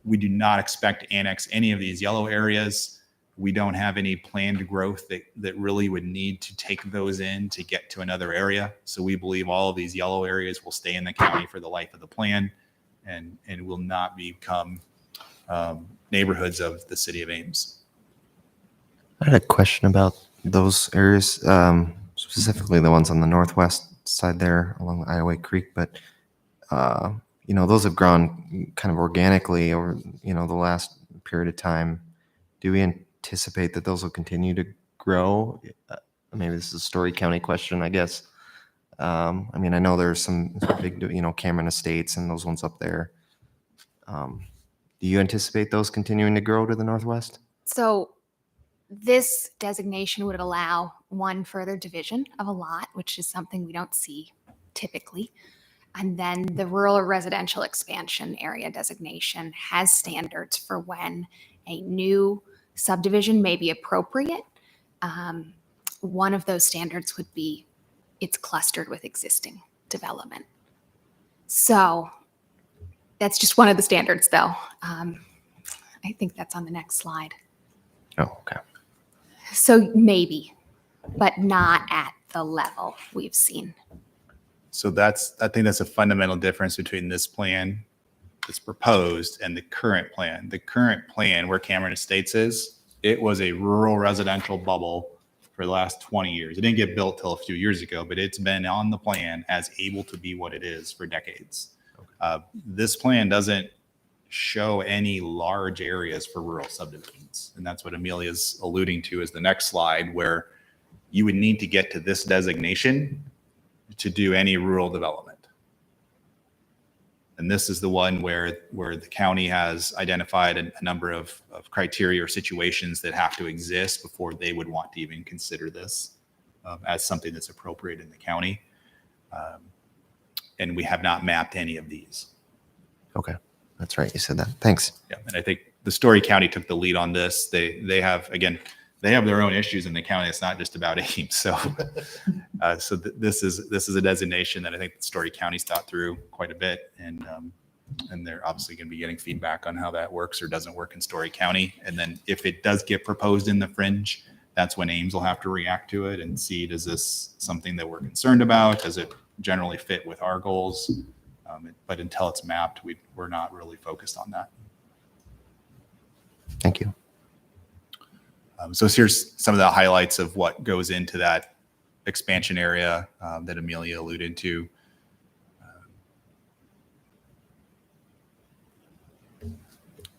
we do not expect to annex any of these yellow areas. We don't have any planned growth that really would need to take those in to get to another area. So we believe all of these yellow areas will stay in the county for the life of the plan and will not become neighborhoods of the city of Ames. I had a question about those areas, specifically the ones on the northwest side there along the Iowa Creek. But, those have grown kind of organically over, the last period of time. Do we anticipate that those will continue to grow? Maybe this is a Story County question, I guess. I know there's some big, Cameron Estates and those ones up there. Do you anticipate those continuing to grow to the northwest? So This designation would allow one further division of a lot, which is something we don't see typically. And then the rural residential expansion area designation has standards for when a new subdivision may be appropriate. One of those standards would be it's clustered with existing development. So that's just one of the standards, though. I think that's on the next slide. Oh, okay. So maybe, but not at the level we've seen. So I think that's a fundamental difference between this plan that's proposed and the current plan. The current plan where Cameron Estates is, it was a rural residential bubble for the last 20 years. It didn't get built till a few years ago, but it's been on the plan as able to be what it is for decades. This plan doesn't show any large areas for rural subdivisions. And that's what Amelia's alluding to is the next slide, where you would need to get to this designation to do any rural development. And this is the one where the county has identified a number of criteria or situations that have to exist before they would want to even consider this as something that's appropriate in the county. And we have not mapped any of these. Okay. That's right. You said that. Thanks. Yeah, and I think the Story County took the lead on this. They have, again, they have their own issues in the county. It's not just about Ames. So, this is a designation that I think Story County's thought through quite a bit, and they're obviously going to be getting feedback on how that works or doesn't work in Story County. And then if it does get proposed in the fringe, that's when Ames will have to react to it and see, does this something that we're concerned about? Does it generally fit with our goals? But until it's mapped, we're not really focused on that. Thank you. So here's some of the highlights of what goes into that expansion area that Amelia alluded to.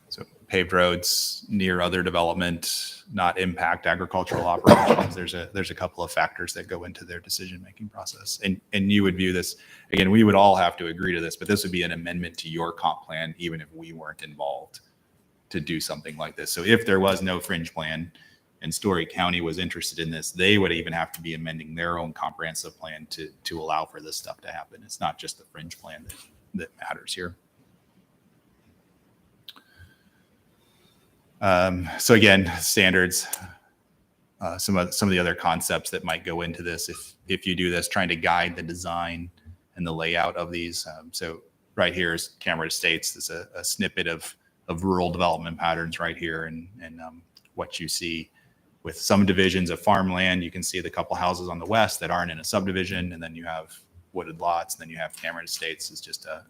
So paved roads near other development, not impact agricultural operations. There's a couple of factors that go into their decision-making process. And you would view this, again, we would all have to agree to this, but this would be an amendment to your comp plan, even if we weren't involved to do something like this. So if there was no fringe plan and Story County was interested in this, they would even have to be amending their own comprehensive plan to allow for this stuff to happen. It's not just the fringe plan that matters here. So again, standards, some of the other concepts that might go into this if you do this, trying to guide the design and the layout of these. So right here is Cameron Estates. There's a snippet of rural development patterns right here, and what you see with some divisions of farmland. You can see the couple houses on the west that aren't in a subdivision, and then you have wooded lots, and then you have Cameron Estates is just a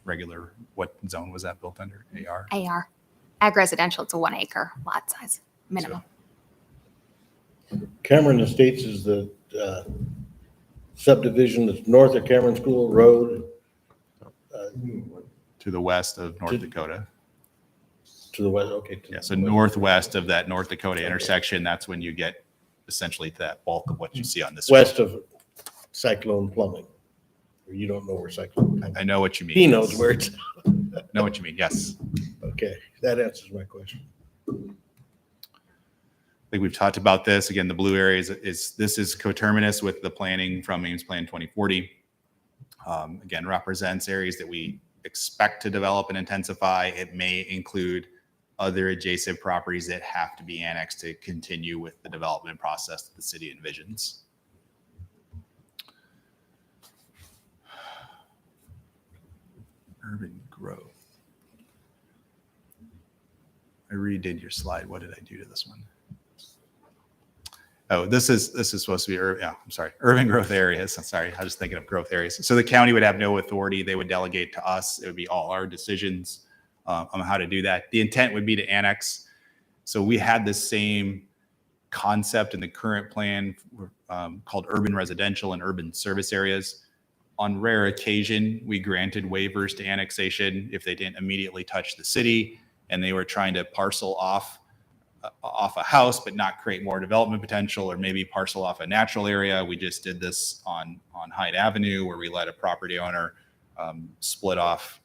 regular. What zone was that built under? AR. AR. Ag residential, it's a 1 acre lot size minimum. Cameron Estates is the subdivision that's north of Cameron School Road. To the west of North Dakota. To the west, okay. Yeah, so northwest of that North Dakota intersection, that's when you get essentially to that bulk of what you see on this. West of Cyclone Plumbing. Or you don't know where Cyclone. I know what you mean. He knows where it's. Know what you mean, yes. Okay, that answers my question. I think we've talked about this. Again, the blue area this is coterminous with the planning from Ames Plan 2040. Again, represents areas that we expect to develop and intensify. It may include other adjacent properties that have to be annexed to continue with the development process that the city envisions. Urban growth. I redid your slide. What did I do to this one? Oh, this is supposed to be urban growth areas. I'm sorry, I was just thinking of growth areas. So the county would have no authority. They would delegate to us. It would be all our decisions on how to do that. The intent would be to annex. So we had the same concept in the current plan called urban residential and urban service areas. On rare occasion, we granted waivers to annexation if they didn't immediately touch the city and they were trying to parcel off a house but not create more development potential, or maybe parcel off a natural area. We just did this on Hyde Avenue, where we let a property owner split off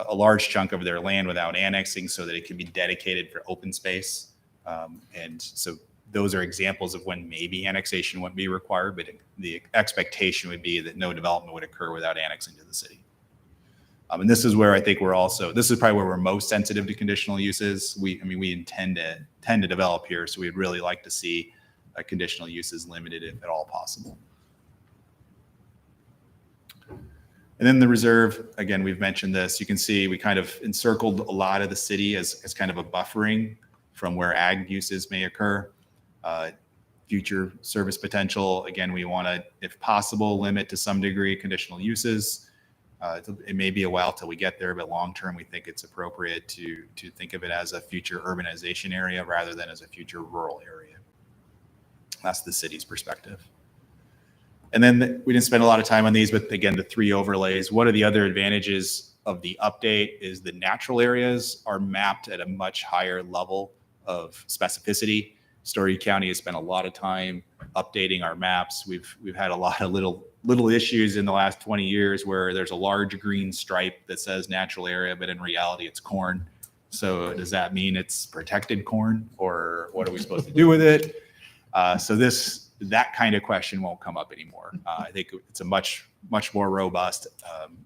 a large chunk of their land without annexing so that it could be dedicated for open space. And so those are examples of when maybe annexation wouldn't be required, but the expectation would be that no development would occur without annexing to the city. And this is where I think this is probably where we're most sensitive to conditional uses. We tend to develop here, so we'd really like to see conditional uses limited if at all possible. And then the reserve, again, we've mentioned this. You can see we kind of encircled a lot of the city as kind of a buffering from where ag uses may occur. Future service potential, again, we want to, if possible, limit to some degree conditional uses. It may be a while till we get there, but long-term, we think it's appropriate to think of it as a future urbanization area rather than as a future rural area. That's the city's perspective. And then we didn't spend a lot of time on these, but again, the 3 overlays. What are the other advantages of the update is the natural areas are mapped at a much higher level of specificity. Story County has spent a lot of time updating our maps. We've had a lot of little issues in the last 20 years where there's a large green stripe that says natural area, but in reality it's corn. So does that mean it's protected corn, or what are we supposed to do with it? So that kind of question won't come up anymore. I think it's a much more robust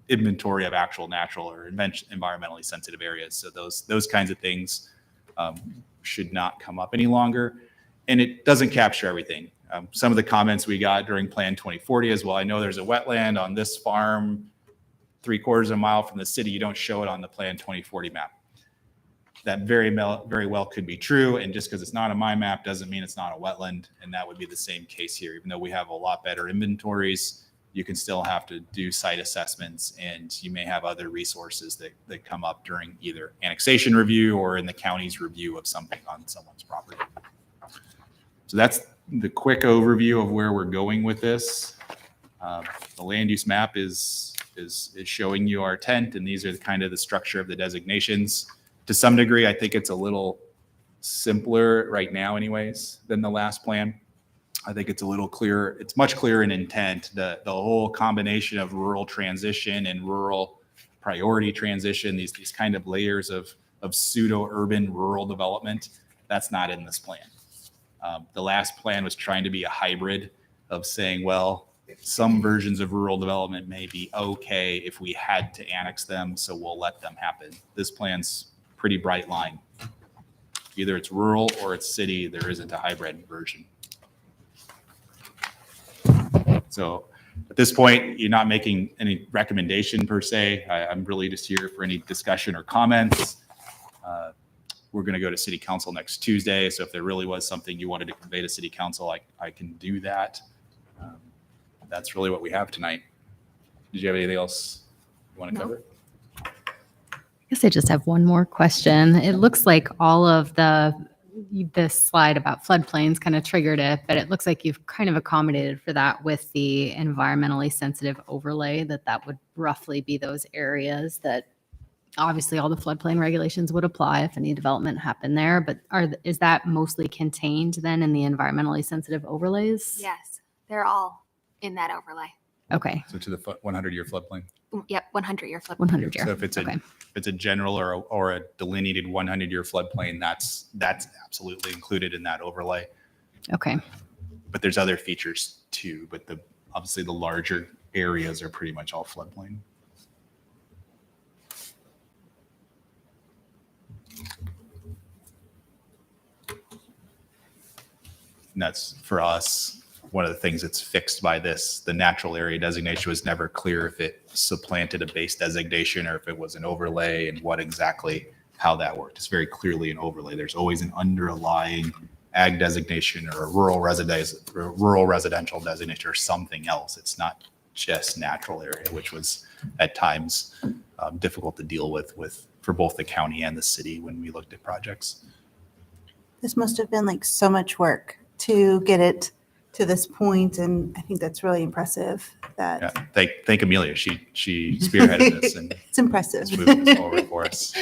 inventory of actual natural or environmentally sensitive areas. So those kinds of things should not come up any longer. And it doesn't capture everything. Some of the comments we got during Plan 2040 is, well, I know there's a wetland on this farm 3/4 of a mile from the city. You don't show it on the Plan 2040 map. That very well could be true. And just because it's not on my map doesn't mean it's not a wetland. And that would be the same case here. Even though we have a lot better inventories, you can still have to do site assessments, and you may have other resources that come up during either annexation review or in the county's review of something on someone's property. So that's the quick overview of where we're going with this. The land use map is showing you our tent, and these are kind of the structure of the designations. To some degree, I think it's a little simpler right now anyways than the last plan. I think it's a little clearer. It's much clearer in intent. The whole combination of rural transition and rural priority transition, these kind of layers of pseudo-urban rural development, that's not in this plan. The last plan was trying to be a hybrid of saying, well, some versions of rural development may be okay if we had to annex them, so we'll let them happen. This plan's pretty bright line. Either it's rural or it's city. There isn't a hybrid version. So at this point, you're not making any recommendation per se. I'm really just here for any discussion or comments. We're going to go to city council next Tuesday. So if there really was something you wanted to convey to city council, I can do that. That's really what we have tonight. Did you have anything else you want to cover? I guess I just have one more question. It looks like all of this slide about floodplains kind of triggered it, but it looks like you've kind of accommodated for that with the environmentally sensitive overlay, that would roughly be those areas that obviously all the floodplain regulations would apply if any development happened there. But is that mostly contained then in the environmentally sensitive overlays? Yes, they're all in that overlay. Okay. So to the 100-year floodplain. Yep, 100-year floodplain. 100 year. So if it's a general or a delineated 100-year floodplain, that's absolutely included in that overlay. Okay. But there's other features too. But obviously the larger areas are pretty much all floodplain. And that's for us. One of the things that's fixed by this, the natural area designation was never clear if it supplanted a base designation or if it was an overlay and how that worked. It's very clearly an overlay. There's always an underlying ag designation or a rural residential designation or something else. It's not just natural area, which was at times difficult to deal with for both the county and the city when we looked at projects. This must have been like so much work to get it to this point, and I think that's really impressive. Yeah, thank Amelia. She spearheaded this and It's impressive. it's moving this forward for us.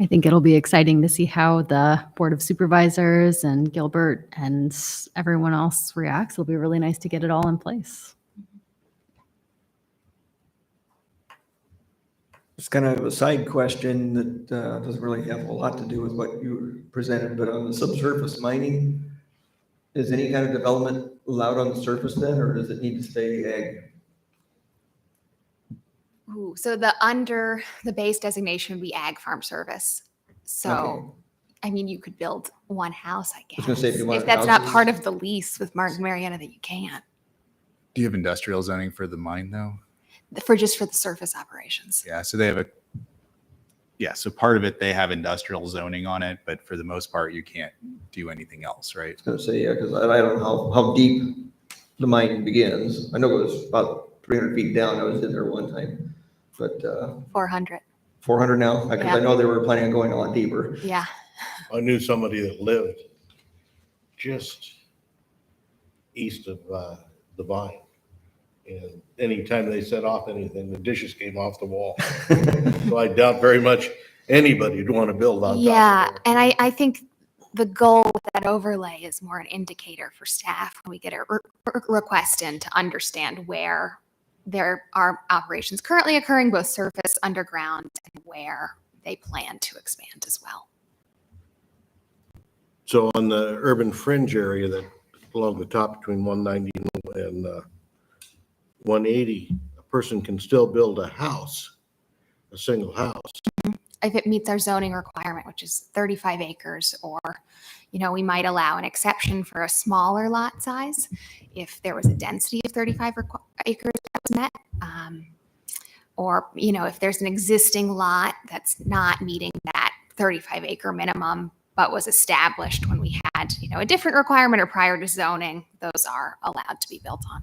I think it'll be exciting to see how the Board of Supervisors and Gilbert and everyone else reacts. It'll be really nice to get it all in place. It's kind of a side question that doesn't really have a lot to do with what you presented, but on the subsurface mining, is any kind of development allowed on the surface then, or does it need to stay ag? Ooh, so the base designation would be ag farm service. So, Okay. I mean, you could build one house, I was guess. gonna say, if you wanted that's not houses- part of the lease with Martin Marietta, that you can't, Do you have industrial zoning for the mine though? for the surface operations. Yeah, so they have so part of it, they have industrial zoning on it, but for the most part, you can't do anything else, right? I was gonna say, yeah, because I don't know how deep the mine begins. I know it was about 300 feet down. I was in there one time, but 400. 400 now? Because I Yeah. know they were planning on going a lot deeper. Yeah. I knew somebody that lived just east of the Vine. And anytime they set off anything, the dishes came off the wall. So I doubt very much anybody would want to build on top of Yeah, there. and I think the goal with that overlay is more an indicator for staff when we get a request in to understand where there are operations currently occurring, both surface, underground, and where they plan to expand as well. So on the urban fringe area that along the top between 190 and 180, a person can still build a house, a single house. If it meets our zoning requirement, which is 35 acres, or, we might allow an exception for a smaller lot size if there was a density of 35 acres that was met. Or, if there's an existing lot that's not meeting that 35 acre minimum, but was established when we had, a different requirement or prior to zoning, those are allowed to be built on.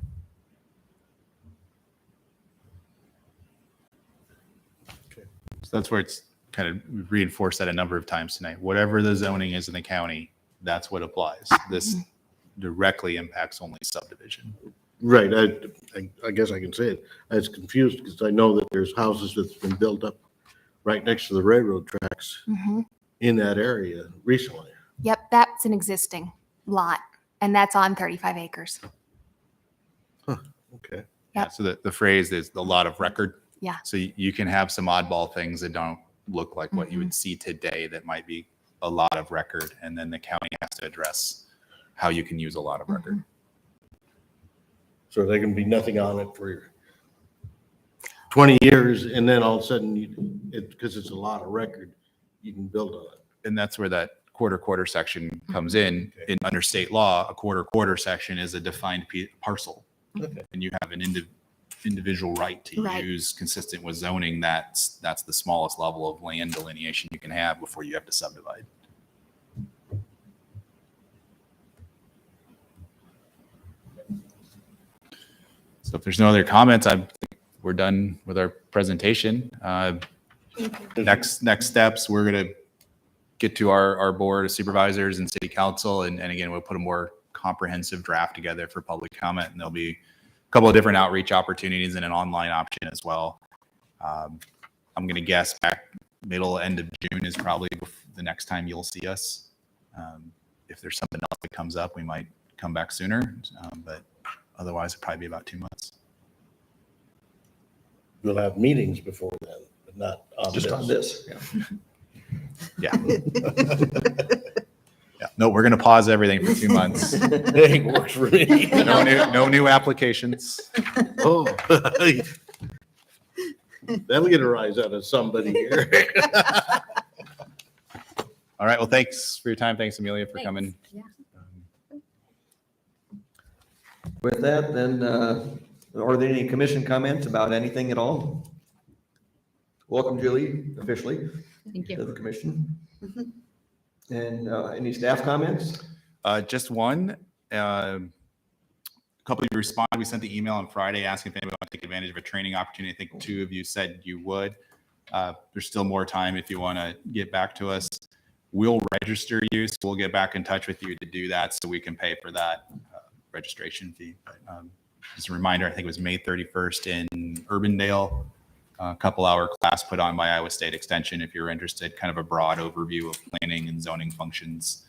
So that's where it's kind of reinforced that a number of times tonight. Whatever the zoning is in the county, that's what applies. This directly impacts only subdivision. Right, I guess I can say it. I was confused because I know that there's houses that's been built up right next to the railroad tracks in that area recently. Yep, that's an existing lot, and that's on 35 acres. Okay. Yeah, so the phrase is the lot of record. Yeah. So you can have some oddball things that don't look like what you would see today that might be a lot of record, and then the county has to address how you can use a lot of record. So there can be nothing on it for 20 years, and then all of a sudden, because it's a lot of record, you can build on it. And that's where that quarter section comes in. In under state law, a quarter section is a defined parcel. Okay. And you have an individual right to Right. use consistent with zoning. That's the smallest level of land delineation you can have before you have to subdivide. So if there's no other comments, we're done with our presentation. Next steps, we're going to get to our board of supervisors and city council. And again, we'll put a more comprehensive draft together for public comment. And there'll be a couple of different outreach opportunities and an online option as well. I'm going to guess back end of June is probably the next time you'll see us. If there's something else that comes up, we might come back sooner. But otherwise, it'll probably be about 2 months. We'll have meetings before then, but not on Just on this, yeah. Yeah. Yeah. No, we're going to pause everything for 2 months. Hey, works for me. No new applications. Oh, that'll get a rise out of somebody here. All right. Well, thanks for your time. Thanks, Amelia, for coming. Yeah. With that, then, are there any commission comments about anything at all? Welcome, Julie, officially Thank to you. the commission. And any staff comments? Just one. A couple of you responded. We sent the email on Friday asking if anybody want to take advantage of a training opportunity. I think 2 of you said you would. There's still more time if you want to get back to us. We'll register you, so we'll get back in touch with you to do that so we can pay for that registration fee. But, just a reminder, I think it was May 31st in Urbandale, a couple-hour class put on by Iowa State Extension if you're interested, kind of a broad overview of planning and zoning functions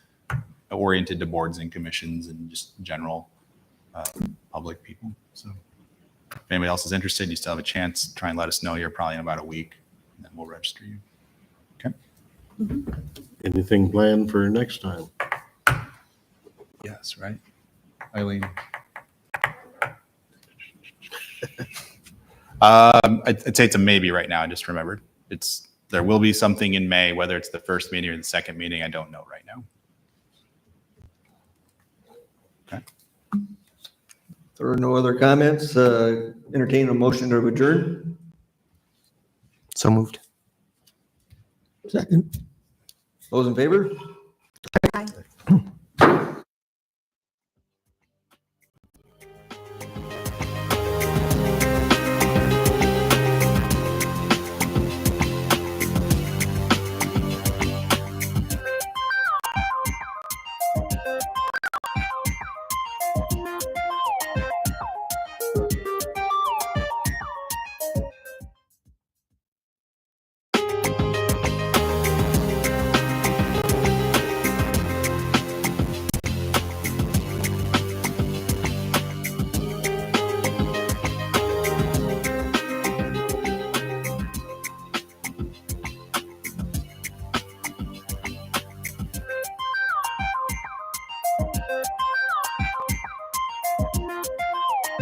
oriented to boards and commissions and just general public people. So if anybody else is interested, you still have a chance. Try and let us know. You're probably in about a week. then we'll register you. Anything planned for next time? Yes, right? Eileen? I'd say it's a maybe right now. I just remembered. There will be something in May, whether it's the first meeting or the second meeting. I don't know right now. Okay. If there are no other comments, entertain a motion to adjourn. So moved. Second. Those in favor?